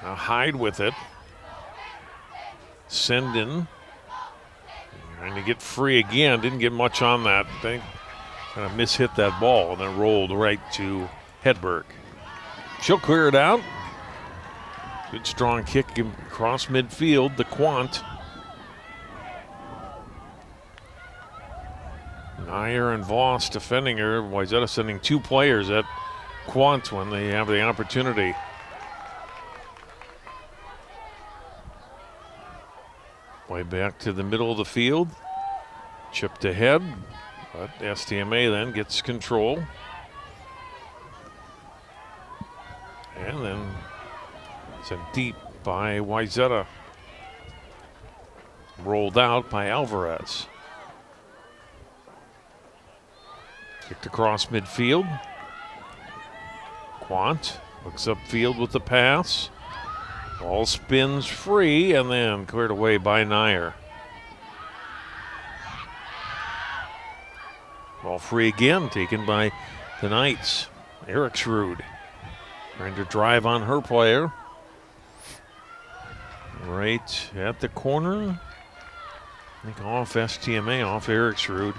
Now Hyde with it. Sinden trying to get free again. Didn't get much on that. They kind of mishit that ball and then rolled right to Hedberg. She'll clear it out. Good strong kick across midfield. The Quant. Nair and Voss defending her. Wayzata sending 2 players at Quant when they have the opportunity. Way back to the middle of the field. Chipped ahead, but STMA then gets control. And then sent deep by Wayzata. Rolled out by Alvarez. Kicked across midfield. Quant looks upfield with the pass. Ball spins free and then cleared away by Nyer. Ball free again, taken by the Knights. Eriksrud trying to drive on her player. Right at the corner. I think off STMA, off Eriksrud.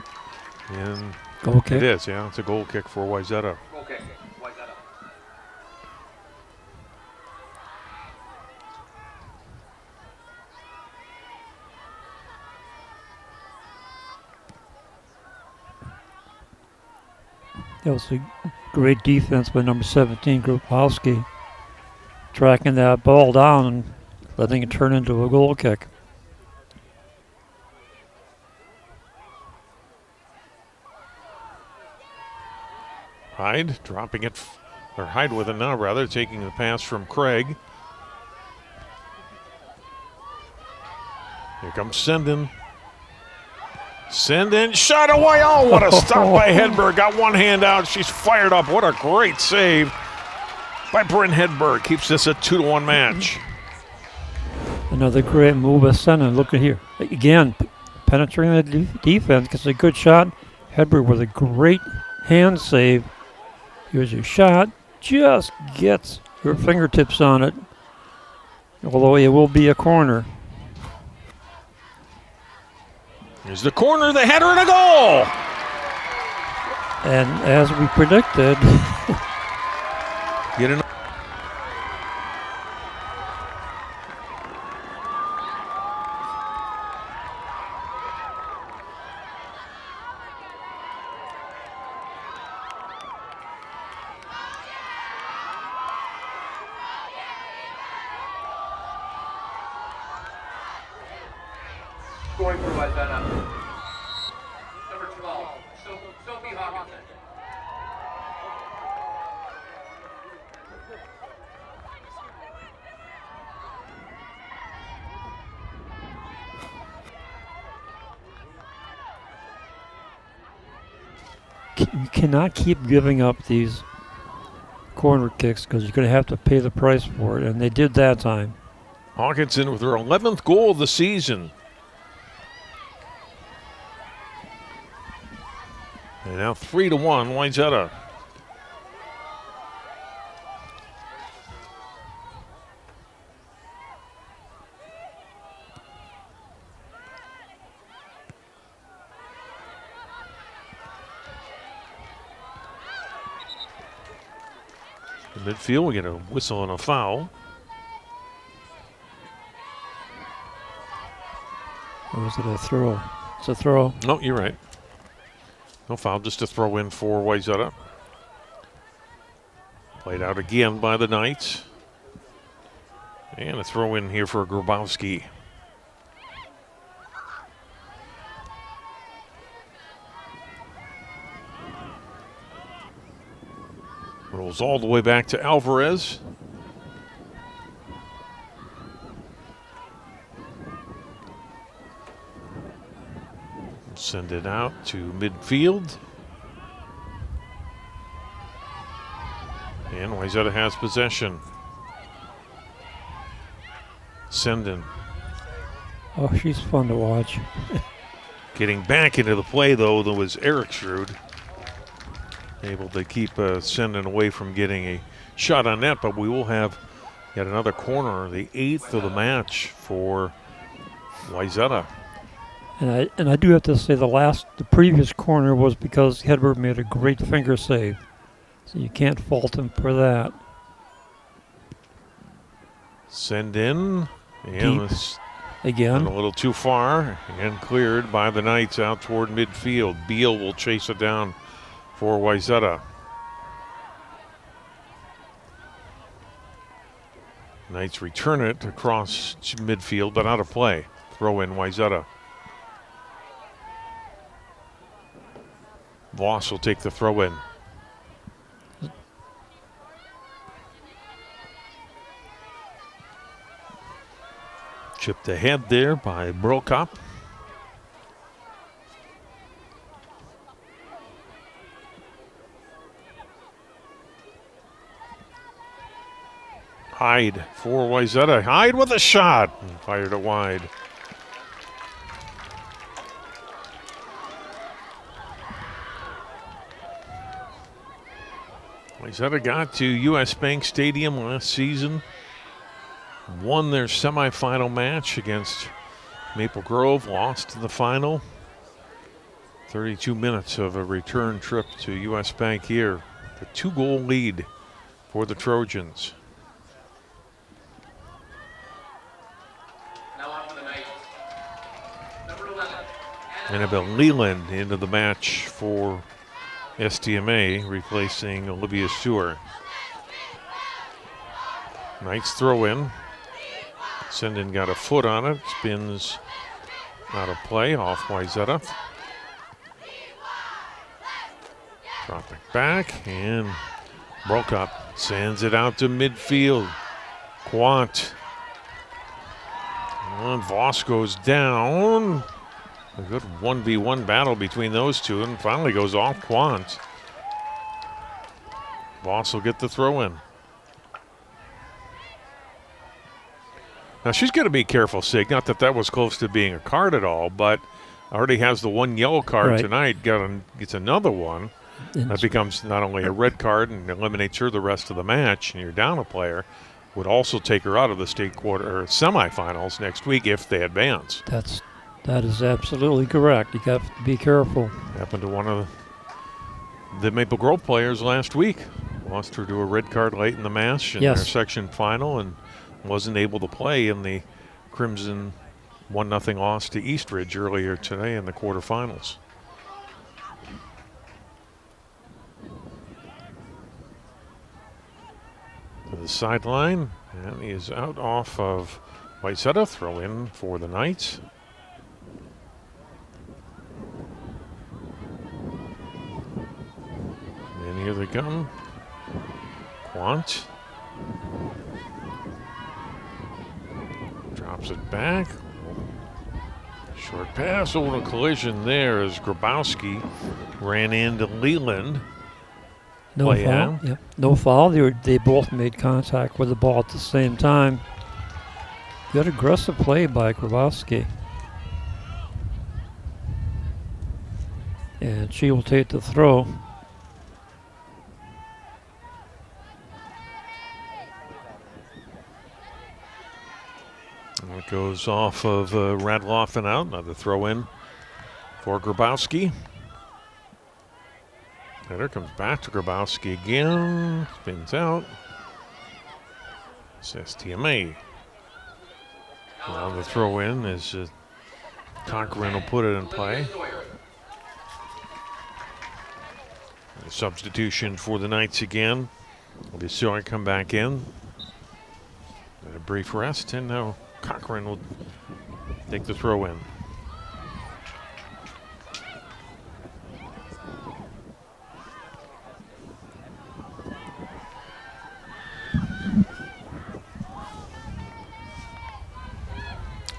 And Goal kick. it is, yeah. It's a goal kick for Wayzata. Okay, Wayzata. That was a great defense by number 17, Grupowski, tracking that ball down and letting it turn into a goal kick. Hyde dropping it, or Hyde with it now rather, taking the pass from Craig. Here comes Sendin. Sendin, shot away. Oh, what a stop by Hedberg. Got one hand out. She's fired up. What a great save by Bryn Hedberg. Keeps this a 2-1 match. Another great move by Sendin. Look at here. Again, penetrating the defense. Gets a good shot. Hedberg with a great hand save. Here's your shot. Just gets her fingertips on it. Although it will be a corner. Here's the corner, the header, and a goal! And as we predicted, Get an Scoring for Wayzata. Number 12, Sophie Hawkinson. you cannot keep giving up these corner kicks because you're going to have to pay the price for it, and they did that time. Hawkinson with her 11th goal of the season. And now 3-1, Wayzata. In midfield, we get a whistle and a foul. Or was it a throw? It's a throw. No, you're right. No foul, just a throw in for Wayzata. Played out again by the Knights. And a throw in here for Grabowski. Rolls all the way back to Alvarez. Send it out to midfield. And Wayzata has possession. Sendin Oh, she's fun to watch. getting back into the play, though, that was Eriksrud. Able to keep Sendin away from getting a shot on net, but we will have yet another corner, the 8th of the match for Wayzata. And I do have to say the previous corner was because Hedberg made a great finger save. So you can't fault him for that. Send in. Deep. And this Again. a little too far and cleared by the Knights out toward midfield. Beal will chase it down for Wayzata. Knights return it across midfield, but out of play. throw in, Wayzata. Voss will take the throw in. Chipped ahead there by Brokop. Hyde for Wayzata. Hyde with a shot. And fired it wide. Wayzata got to U.S. Bank Stadium last season. Won their semifinal match against Maple Grove. Lost in the final. 32 minutes of a return trip to U.S. Bank here. The 2-goal lead for the Trojans. Annabelle Leland into the match for STMA, replacing Olivia Stewart. Nice throw in. Sendin got a foot on it. Spins out of play off Wayzata. Dropping back, and Brokop sends it out to midfield. Quant. And Voss goes down. A good 1v1 battle between those two, and finally goes off Quant. Voss will get the throw in. Now she's going to be careful, Sig. Not that was close to being a card at all, but already has the one yellow card tonight. Gets another one. That becomes not only a red card and eliminates her the rest of the match, and you're down a player. Would also take her out of the state quarter or semifinals next week if they advance. That is absolutely correct. You got to be careful. Happened to one of the Maple Grove players last week. Lost her to a red card late in the match in their section final and wasn't able to play in the Crimson 1-0 loss to Eastridge earlier today in the quarterfinals. To the sideline, and he is out off of Wayzata. Throw in for the Knights. And here they come. Quant. Drops it back. Short pass, a little collision there as Grabowski ran into Leland. No foul. Yep. No foul. They both made contact with the ball at the same time. Good aggressive play by Grabowski. And she will take the throw. And it goes off of Radloff and out. Another throw in for Grabowski. Header comes back to Grabowski again. Spins out. It's STMA. Now the throw in is Cochran will put it in play. A substitution for the Knights again. Osseo come back in. A brief rest, and now Cochran will take the throw in.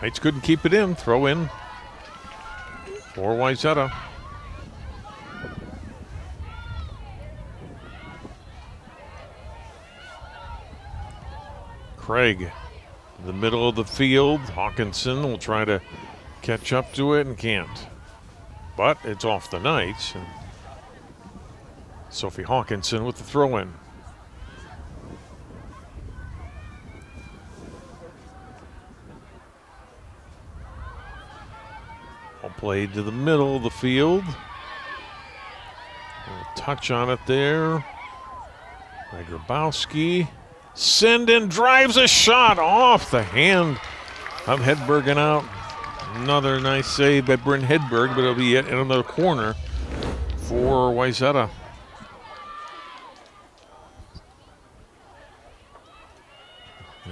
Knights couldn't keep it in. Throw in for Wayzata. Craig in the middle of the field. Hawkinson will try to catch up to it and can't. But it's off the Knights. And Sophie Hawkinson with the throw in. Played to the middle of the field. A touch on it there by Grabowski. Sendin drives a shot off the hand of Hedberg and out. Another nice save by Bryn Hedberg, but it'll be in another corner for Wayzata.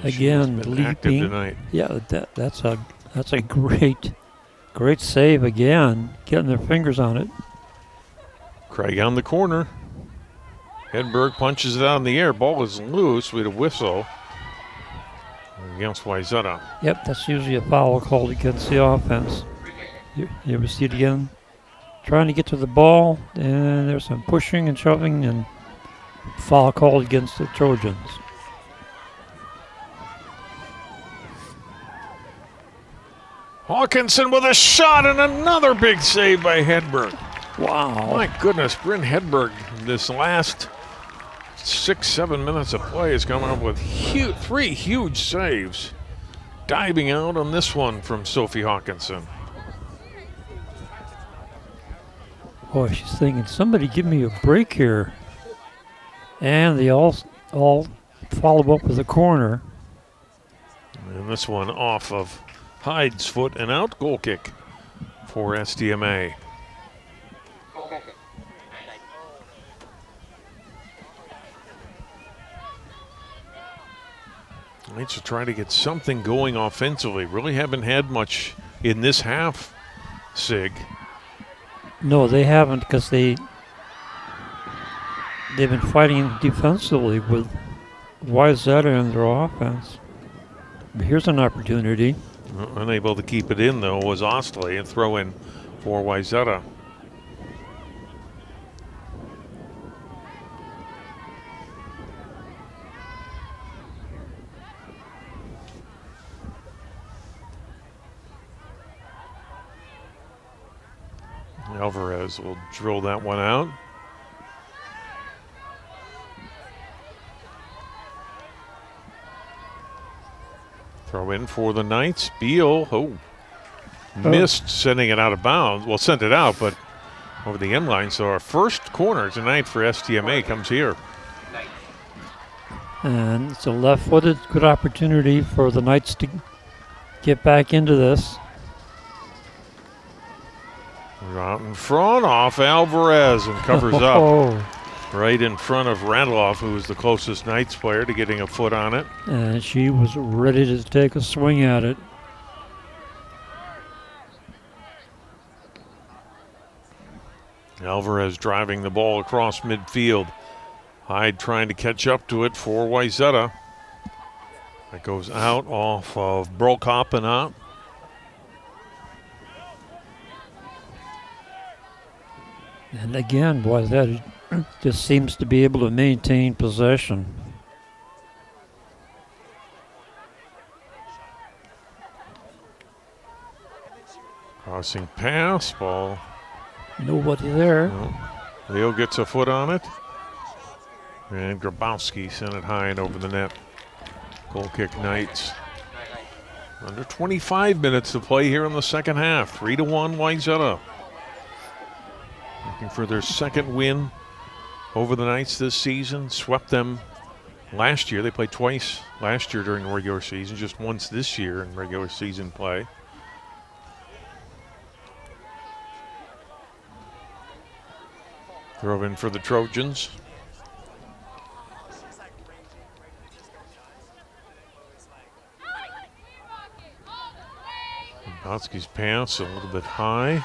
Again, leaping. Yeah, that's a That's a great save again, getting their fingers on it. Craig on the corner. Hedberg punches it out in the air. Ball is loose with a whistle against Wayzata. Yep, that's usually a foul called against the offense. You ever see it again? Trying to get to the ball, and there's some pushing and shoving, and foul called against the Trojans. Hawkinson with a shot and another big save by Hedberg. Wow. My goodness, Bryn Hedberg, this last 6-7 minutes of play is coming up with three huge saves. Diving out on this one from Sophie Hawkinson. Boy, she's thinking, somebody give me a break here. And they all follow up with a corner. And this one off of Hyde's foot and out. Goal kick for STMA. Knights are trying to get something going offensively. Really haven't had much in this half, Sig. No, they haven't, because they've been fighting defensively with Wayzata and their offense. But here's an opportunity. Unable to keep it in, though, was Osseo, and throw in for Wayzata. Alvarez will drill that one out. Throw in for the Knights. Beal, missed sending it out of bounds. Well, sent it out, but over the end line. So our first corner tonight for STMA comes here. And it's a left-footed good opportunity for the Knights to get back into this. Out in front, off Alvarez, and covers up right in front of Randolph, who was the closest Knights player to getting a foot on it. And she was ready to take a swing at it. Alvarez driving the ball across midfield. Hyde trying to catch up to it for Wayzata. That goes out off of Brokop and out. And again, Wayzata just seems to be able to maintain possession. Crossing pass, ball. Nobody there. No. Leo gets a foot on it. And Grabowski sent it high and over the net. Goal kick Knights. Under 25 minutes to play here in the second half. 3-1 Wayzata. Looking for their second win over the Knights this season. Swept them last year. They played twice last year during the regular season, just once this year in regular season play. Throw in for the Trojans. Botsky's pass a little bit high.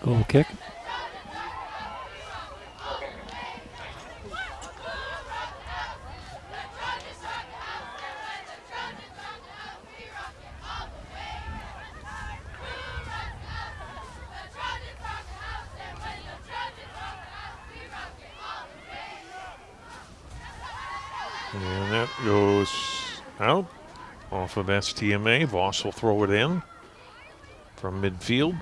Goal kick. And that goes out off of STMA. Voss will throw it in from midfield.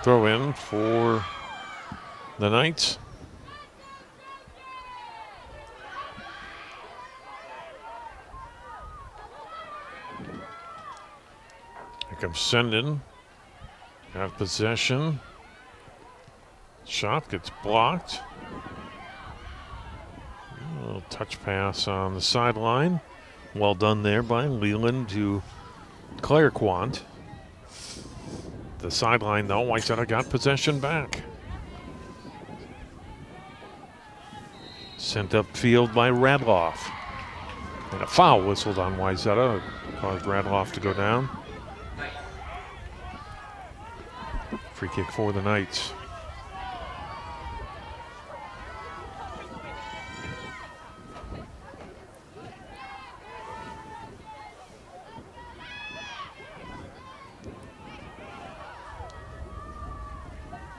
Throw in for the Knights. Here comes Sendin. Got possession. Shot gets blocked. A little touch pass on the sideline. Well done there by Leland to Clairquant. The sideline, though, Wayzata got possession back. Sent upfield by Radloff. And a foul whistled on Wayzata, caused Radloff to go down. Free kick for the Knights.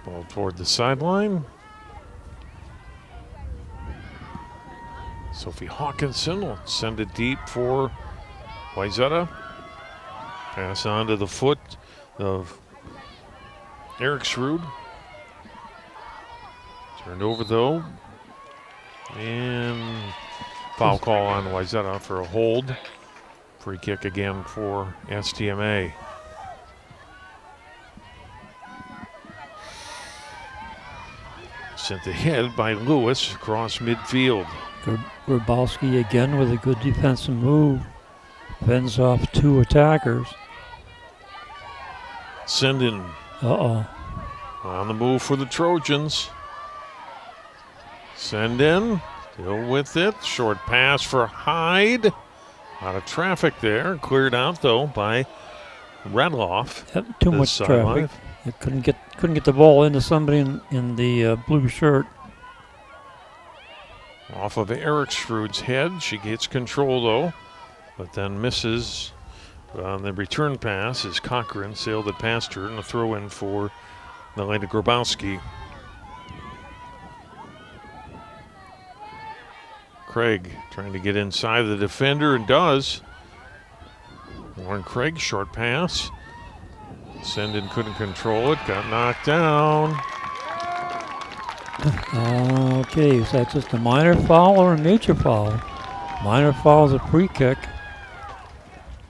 Ball toward the sideline. Sophie Hawkinson will send it deep for Wayzata. Pass on to the foot of Eric Schrud. Turned over though. And foul call on Wayzata for a hold. Free kick again for STMA. Sent ahead by Lewis across midfield. Grabowski again with a good defensive move. Fends off 2 attackers. Sendin Uh-oh. on the move for the Trojans. Sendin still with it. Short pass for Hyde. A lot of traffic there. Cleared out though by Radloff. Yep, too much traffic. It couldn't get the ball into somebody in the blue shirt. Off of Eric Schrud's head. She gets control though, but then misses on the return pass as Cochran sailed it past her, and a throw in for Elena Grabowski. Craig trying to get inside the defender and does. Lauren Craig, short pass. Sendin couldn't control it, got knocked down. Okay, is that just a minor foul or a major foul? Minor foul is a free kick.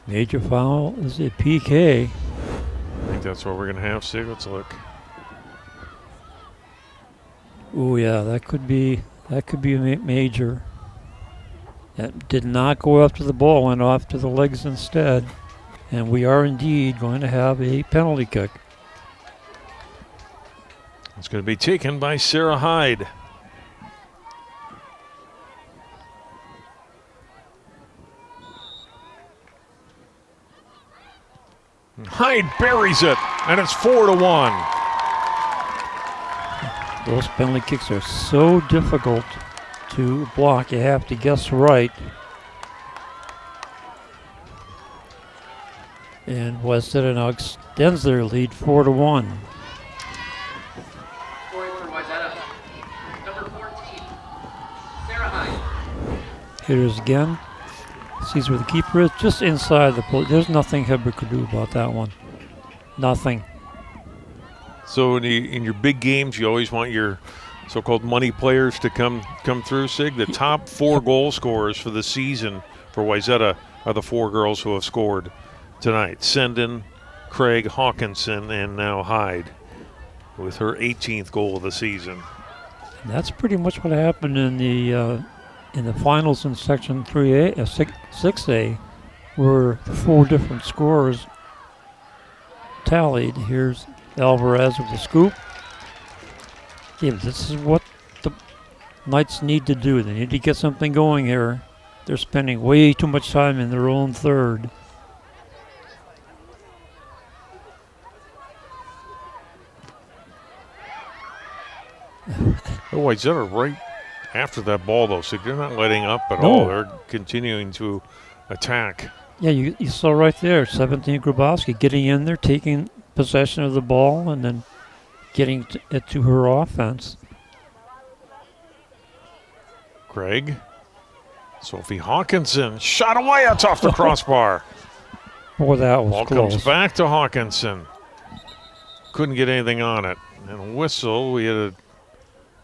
Major foul is a PK. I think that's what we're going to have, Sig. Let's look. Oh yeah, that could be a major. That did not go after the ball, went off to the legs instead. And we are indeed going to have a penalty kick. It's going to be taken by Sarah Hyde. Hyde buries it, and it's 4-1. Those penalty kicks are so difficult to block. You have to guess right. And Wayzata now extends their lead 4-1. Scoring for Wayzata, number 14, Sarah Hyde. Here's again. Sees where the keeper is, just inside the post. There's nothing Hebert could do about that one. Nothing. So in your big games, you always want your so-called money players to come through, Sig. The top 4 goal scorers for the season for Wayzata are the 4 girls who have scored tonight. Sendin, Craig, Hawkinson, and now Hyde with her 18th goal of the season. And that's pretty much what happened in the finals in Section 3A, 6A, where the 4 different scorers tallied. Here's Alvarez with the scoop. Yeah, this is what the Knights need to do. They need to get something going here. They're spending way too much time in their own third. Oh, Wayzata right after that ball, though, so they're not letting up at all. They're continuing to attack. Yeah, you saw right there, 17 Grabowski getting in there, taking possession of the ball, and then getting it to her offense. Craig. Sophie Hawkinson shot away. It's off the crossbar. Boy, that was ball close. Comes back to Hawkinson. Couldn't get anything on it. And a whistle. We had an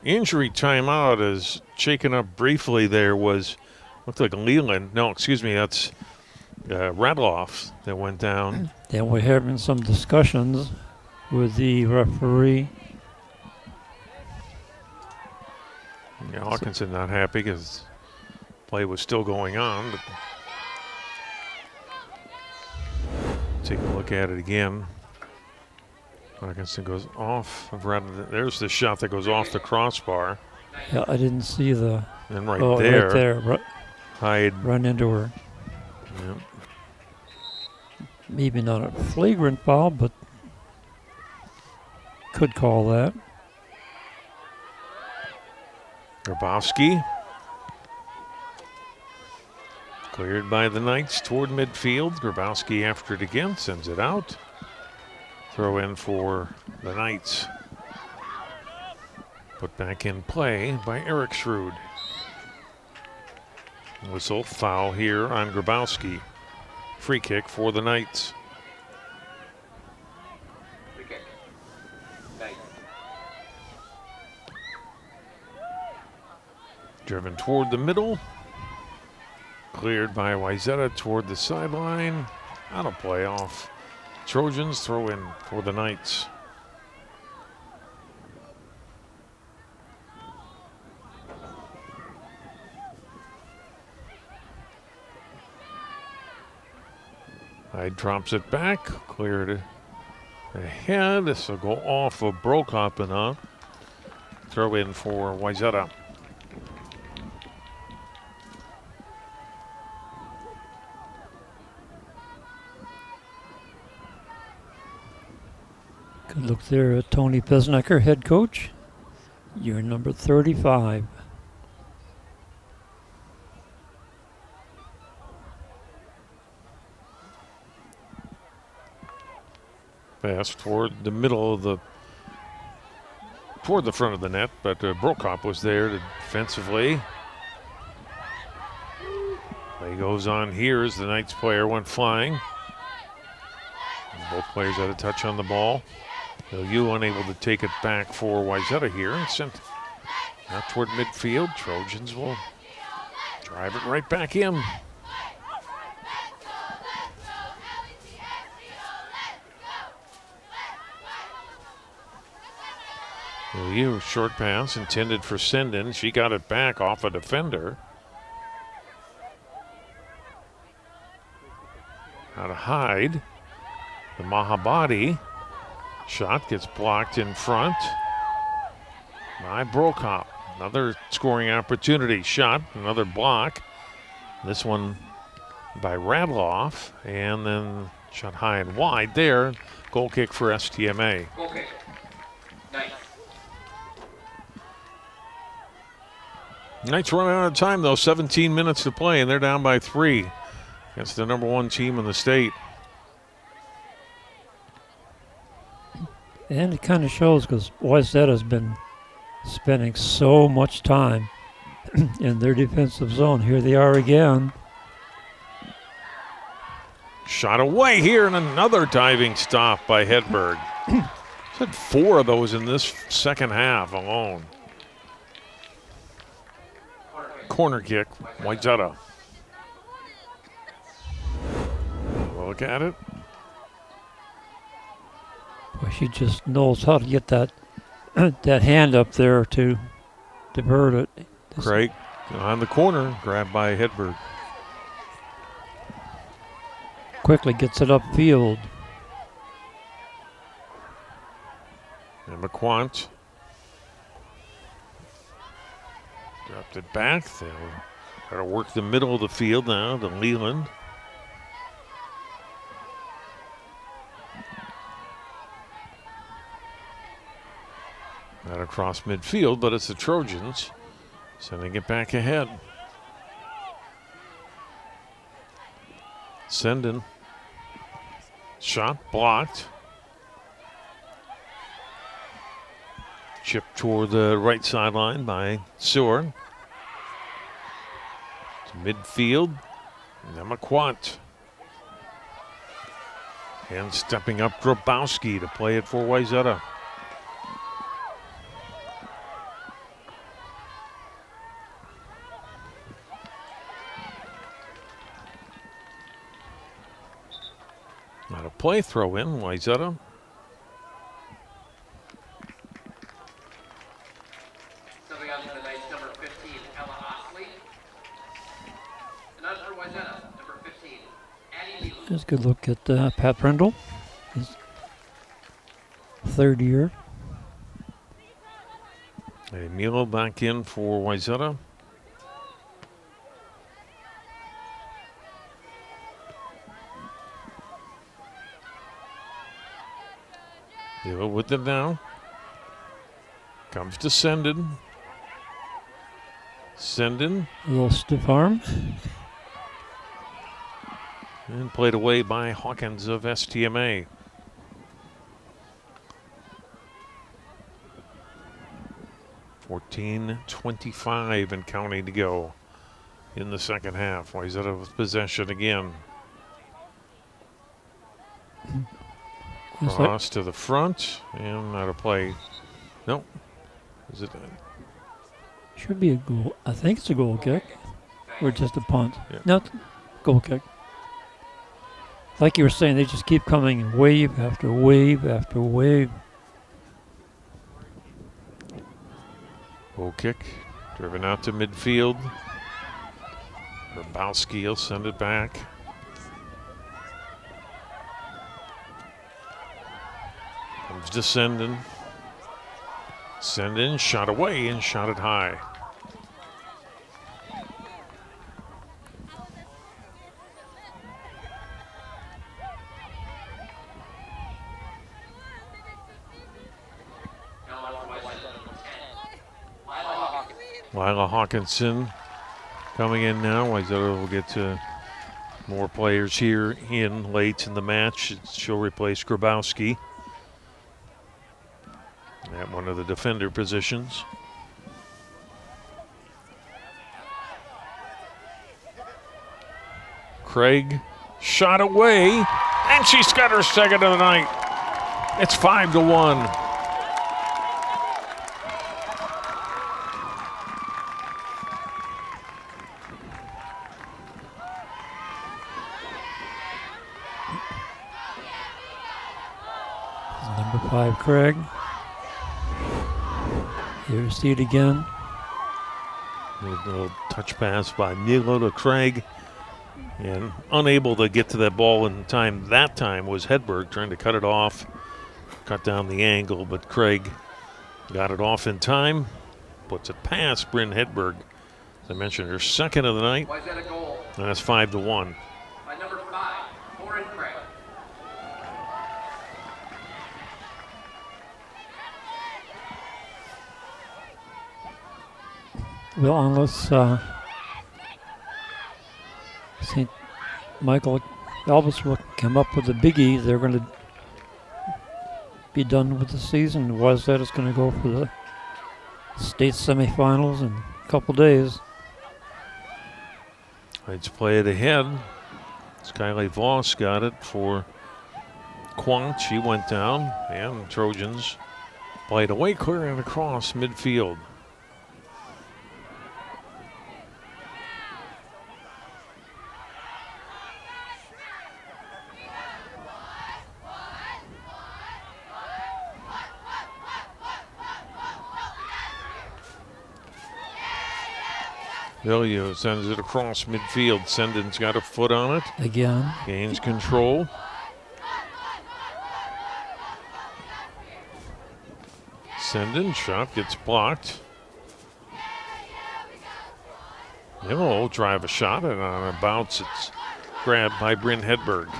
injury timeout as shaken up briefly there was, looked like Leland. No, excuse me, that's Radloff that went down. Then we're having some discussions with the referee. Yeah, Hawkinson not happy because play was still going on. But Take a look at it again. Parkinson goes off. There's the shot that goes off the crossbar. Yeah, I didn't see the. And right Oh, there, right there. Hyde. Run into her. Yep. Maybe not a flagrant foul, but could call that. Grabowski. Cleared by the Knights toward midfield. Grabowski after it again, sends it out. Throw in for the Knights. Put back in play by Eric Schroed. Whistle, foul here on Grabowski. Free kick for the Knights. Free kick. Knights. Driven toward the middle. Cleared by Wayzata toward the sideline. Out of play off. Trojans throw in for the Knights. Hyde drops it back, cleared ahead. This will go off of Brokop and up. Throw in for Wayzata. Good look there at Tony Pesnecker, head coach. Year number 35. Pass toward the middle of toward the front of the net, but Brokop was there defensively. Play goes on here as the Knights player went flying. Both players had a touch on the ball. You unable to take it back for Wayzata here and sent out toward midfield. Trojans will drive it right back in. You short pass intended for Sendin. She got it back off a defender. Out of Hyde. The Mahabadi shot gets blocked in front by Brokop. Another scoring opportunity. Shot, another block. This one by Radloff. And then shot high and wide there. Goal kick for STMA. Goal kick. Nice. Knights running out of time though. 17 minutes to play and they're down by 3 against the number 1 team in the state. And it kind of shows because Wayzata's been spending so much time in their defensive zone. Here they are again. Shot away here and another diving stop by Hedberg. Had 4 of those in this second half alone. Corner kick, Wayzata. Look at it. Boy, she just knows how to get that that hand up there to divert it. Craig on the corner, grabbed by Hedberg. Quickly gets it upfield. And McQuant dropped it back. They'll try to work the middle of the field now to Leland. Not across midfield, but it's the Trojans sending it back ahead. Sendin. Shot blocked. Chip toward the right sideline by Seward. To midfield. Nemaquant. And stepping up Grabowski to play it for Wayzata. Out of play, throw in, Wayzata. Subbing on for the Knights, number 15, Ella Osley. And on for Wayzata, number 15, Addie Leland. Let's a good look at Pat Prindle, his third year. Hey, Milo back in for Wayzata. Milo with it now. Comes to Sendin. Sendin. A little stiff arm. And played away by Hawkins of STMA. .25 and counting to go in the second half. Wayzata with possession again. Cross to the front and out of play. No. Is it? Should be a goal. I think it's a goal kick. Or just a punt. Yeah. No, goal kick. Like you were saying, they just keep coming in wave after wave after wave. Goal kick. Driven out to midfield. Grabowski will send it back. Comes to Sendin. Sendin shot away and shot it high. Lila Hawkinson coming in now. Wayzata will get to more players here in late in the match. She'll replace Grabowski at one of the defender positions. Craig shot away, and she's got her second of the night. It's 5-1. Number 5, Craig. Here, see it again. A little touch pass by Milo to Craig. And unable to get to that ball in time that time was Hedberg trying to cut it off, cut down the angle, but Craig got it off in time, puts it past Bryn Hedberg. As I mentioned, her second of the night. Why is that a goal? And that's 5-1. By number 5, Lauren Craig. Well, unless St. Michael Elvis will come up with a biggie, they're going to be done with the season. Wayzata is going to go for the state semifinals in a couple days. Let's play it ahead. Skylar Voss got it for Quant. She went down, and Trojans played away clear and across midfield. Vilio sends it across midfield. Sendin's got a foot on it. Again. Gains control. Sendin shot gets blocked. Milo will drive a shot, and on a bounce it's grabbed by Bryn Hedberg.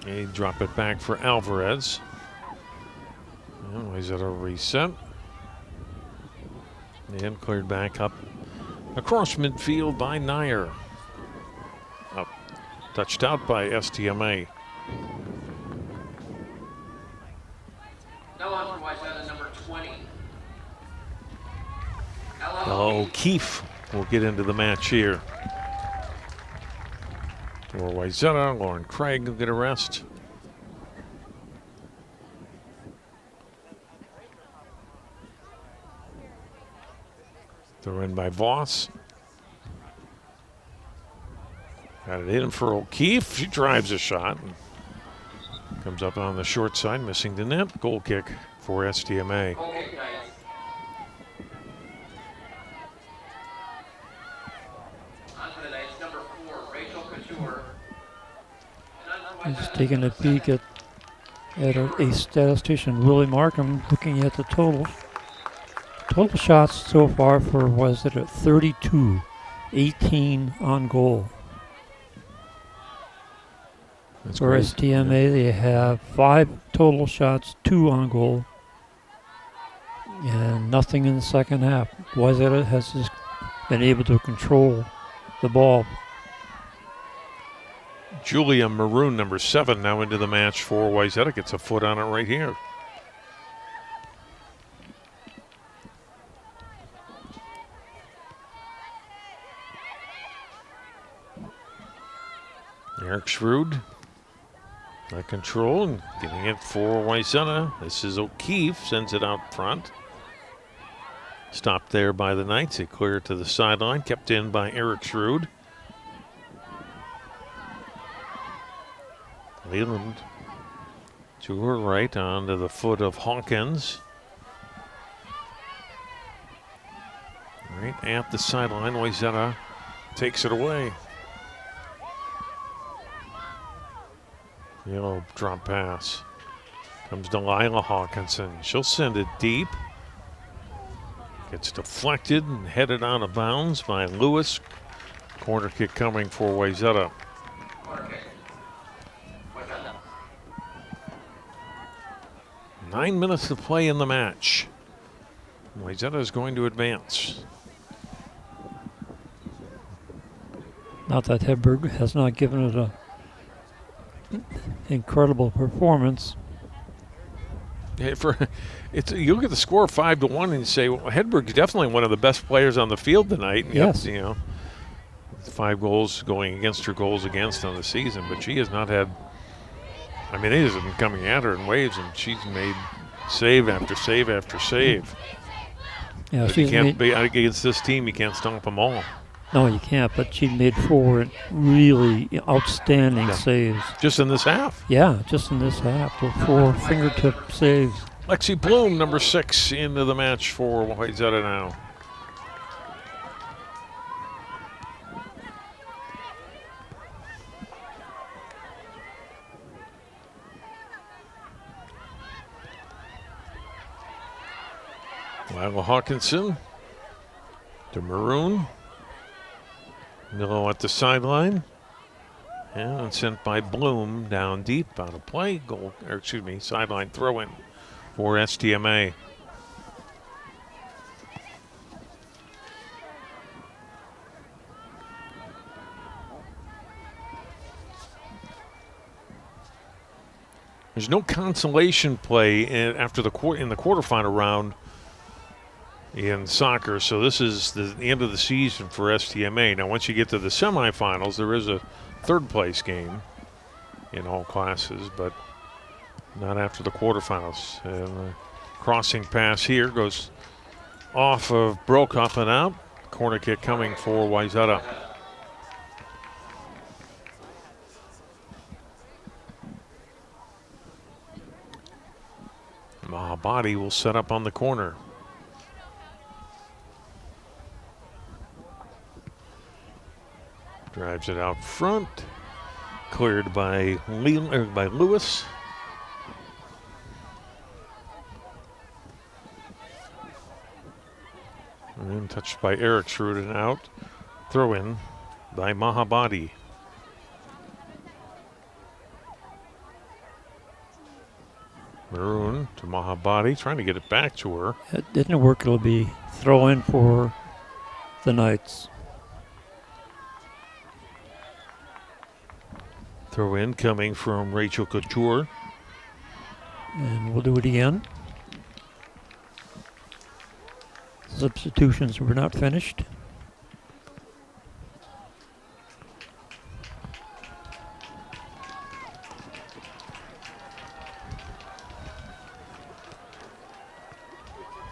They drop it back for Alvarez. And he's at a reset. And cleared back up across midfield by Nair. Up, touched out by STMA. Now on for Wayzata, number 20. O'Keefe will get into the match here. For Wayzata, Lauren Craig will get a rest. Throw in by Voss. Got it in for O'Keefe. She drives a shot. And comes up on the short side, missing the net. Goal kick for STMA. Goal kick, Knights. On to the Knights, number 4, Rachel Couture. And on to He's Wayzata, taking a number peek 7. at a statistician, Willie Markham, looking at the totals. Total shots so far for Wayzata 32, 18 on goal. That's For great. STMA, they have 5 total shots, 2 on goal, and nothing in the second half. Wayzata has just been able to control the ball. Julia Maroon, number 7, now into the match for Wayzata. Gets a foot on it right here. Eric Schrud, by control and getting it for Wayzata. This is O'Keefe, sends it out front. Stopped there by the Knights. They clear it to the sideline, kept in by Eric Schrud. Leland to her right onto the foot of Hawkins. Right at the sideline, Wayzata takes it away. Yellow drop pass. Comes Delilah Hawkinson. She'll send it deep. Gets deflected and headed out of bounds by Lewis. Corner kick coming for Wayzata. Corner kick. Wayzata. 9 minutes to play in the match. Wayzata is going to advance. Not that Hedberg has not given it a incredible performance. You look at the score 5-1 and you say, well, Hedberg's definitely one of the best players on the field tonight. And yes. You know, 5 goals going against her goals against on the season, but she has not had. I mean, it has been coming at her in waves, and she's made save after save after save. Yeah, but you can't be against this team. You can't stop them all. No, you can't. But she made 4 really outstanding saves. Just in this half. Yeah, just in this half, with 4 fingertip saves. Lexi Bloom, number 6, into the match for Wayzata now. Lila Hawkinson to Maroon. Milo at the sideline. And sent by Bloom down deep out of play. Sideline throw in for STMA. There's no consolation play in the quarterfinal round in soccer, so this is the end of the season for STMA. Now, once you get to the semifinals, there is a third-place game in all classes, but not after the quarterfinals. And the crossing pass here goes off of Broke up and out. Corner kick coming for Wayzata. Mahabadi will set up on the corner. Drives it out front. Cleared by Lewis. And then touched by Eric Schrud and out. Throw in by Mahabadi. Maroon to Mahabadi, trying to get it back to her. It didn't work. It'll be throw in for the Knights. Throw in coming from Rachel Couture. And we'll do it again. Substitutions were not finished.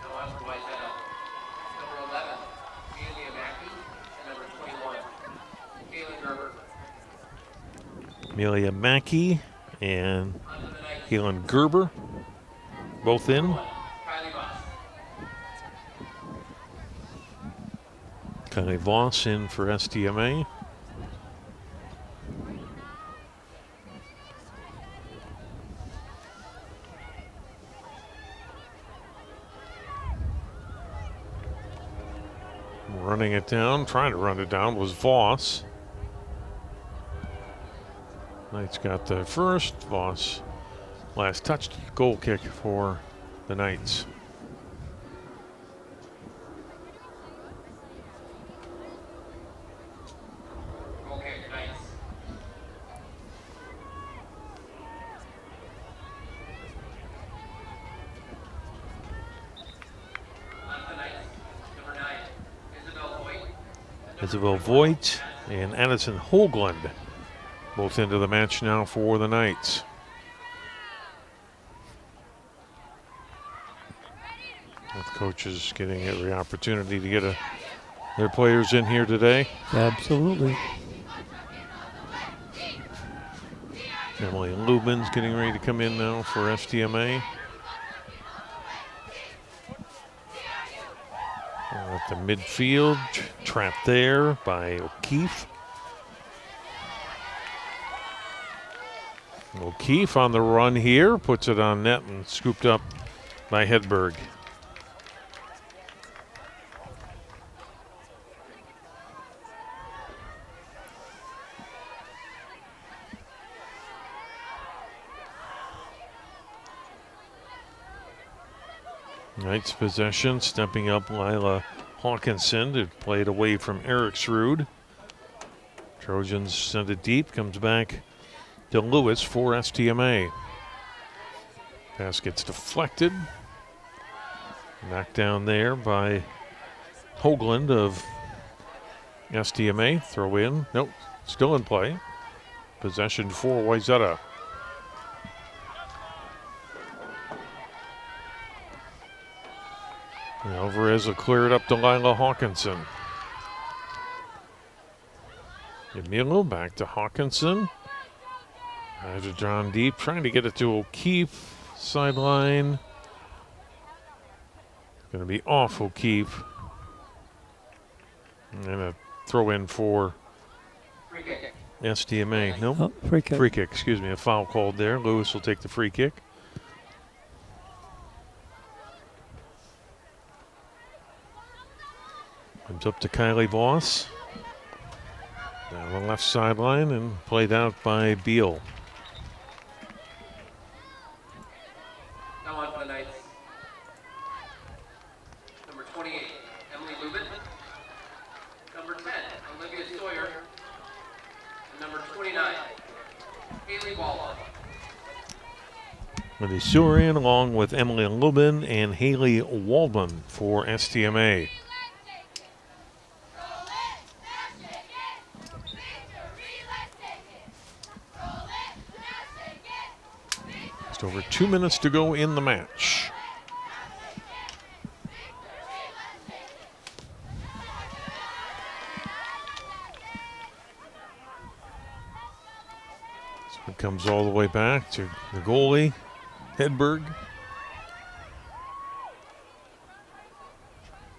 Now on for Wayzata. Number 11, Amelia Mackey, and number 21, Kaylin Gerber. Amelia Mackey and Helen Gerber, both in. Kylie Voss. Kylie Voss in for STMA. Running it down, trying to run it down was Voss. Knights got the first. Voss last touch goal kick for the Knights. Okay, nice. On the Knights, number 9, Isabel Voigt. Isabel Voigt and Addison Hoagland both into the match now for the Knights. Both coaches getting every opportunity to get their players in here today. Absolutely. Emily Lubin's getting ready to come in now for STMA. At the midfield, trapped there by O'Keefe. O'Keefe on the run here, puts it on net and scooped up by Hedberg. Knights possession, stepping up Lila Hawkinson to play it away from Eriksrud. Trojans send it deep, comes back to Lewis for STMA. Pass gets deflected. Knocked down there by Hoagland of STMA. Throw in. Nope, still in play. Possession for Wayzata. Alvarez will clear it up to Lila Hawkinson. Emilio back to Hawkinson. Has it drawn deep, trying to get it to O'Keefe. Sideline. Going to be off O'Keefe. And a throw in for Free kick. STMA. Nope. Oh, free kick. Free kick, excuse me. A foul called there. Lewis will take the free kick. Comes up to Kylie Voss. Down the left sideline and played out by Beal. Now on for the Knights. Number 28, Emily Lubin. Number 10, Olivia Sawyer. And number 29, Haley Walla. With the Surian along with Emily Lubin and Haley Waldman for STMA. Just over 2 minutes to go in the match. So it comes all the way back to the goalie, Hedberg.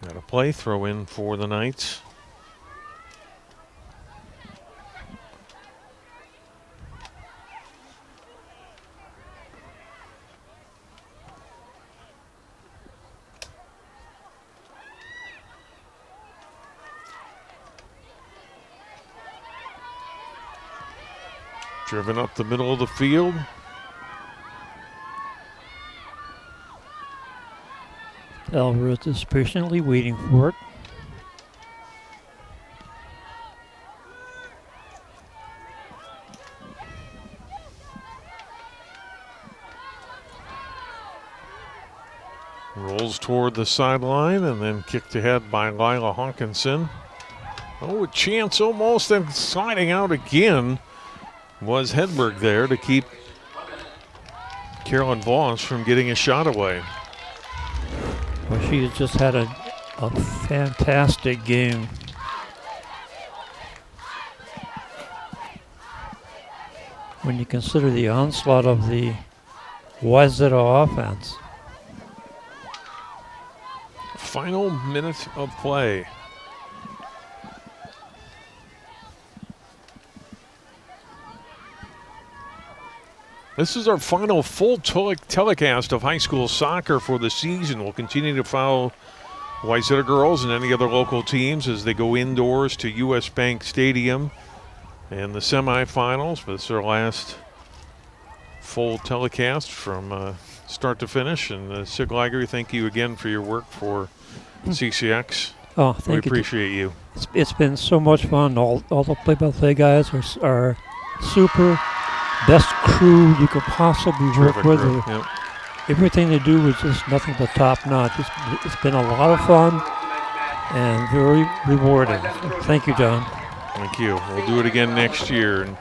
Got a play, throw in for the Knights. Driven up the middle of the field. Alvarez is patiently waiting for it. Rolls toward the sideline and then kicked ahead by Lila Hawkinson. Oh, a chance almost, and sliding out again was Hedberg there to keep Carolyn Voss from getting a shot away. Well, she has just had a fantastic game. when you consider the onslaught of the Wayzata offense. Final minute of play. This is our final full telecast of high school soccer for the season. We'll continue to follow Wayzata girls and any other local teams as they go indoors to U.S. Bank Stadium in the semifinals. But it's our last full telecast from start to finish. And Sig Lagery, thank you again for your work for CCX. Oh, thank we you. appreciate you. It's been so much fun. All the play-by-play guys are super. Best crew you could possibly work with. Yep. Everything they do is just nothing but top notch. It's been a lot of fun and very rewarding. Thank you, John. Thank you. We'll do it again next year. And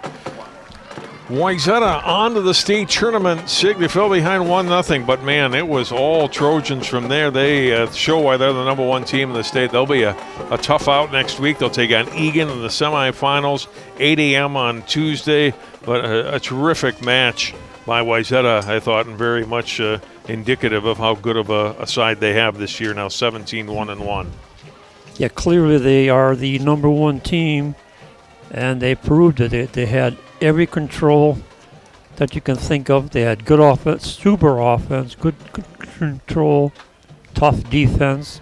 Wayzata on to the state tournament. Sig, they fell behind 1-0, but man, it was all Trojans from there. They show why they're the number one team in the state. They'll be a tough out next week. They'll take on Egan in the semifinals, 8 a.m. on Tuesday. But a terrific match by Wayzata, I thought, and very much indicative of how good of a side they have this year, now 17-1-1. Yeah, clearly they are the number one team, and they proved it. They had every control that you can think of. They had good offense, super offense, good control, tough defense,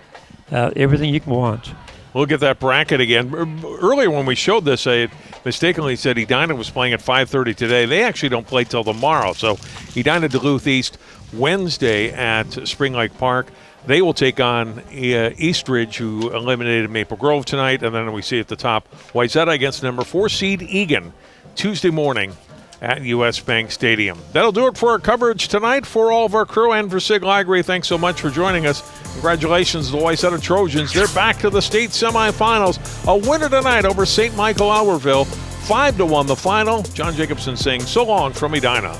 everything you can want. Look at that bracket again. Earlier when we showed this, I had mistakenly said Edina was playing at 5:30 today. They actually don't play till tomorrow. So Edina Duluth East Wednesday at Spring Lake Park. They will take on Eastridge, who eliminated Maple Grove tonight. And then we see at the top, Wayzata against number 4 seed Egan, Tuesday morning at U.S. Bank Stadium. That'll do it for our coverage tonight. For all of our crew and for Sig Lagery, thanks so much for joining us. Congratulations to the Wayzata Trojans. They're back to the state semifinals. A winner tonight over St. Michael Albertville. 5-1 the final. John Jacobson saying so long from Edina.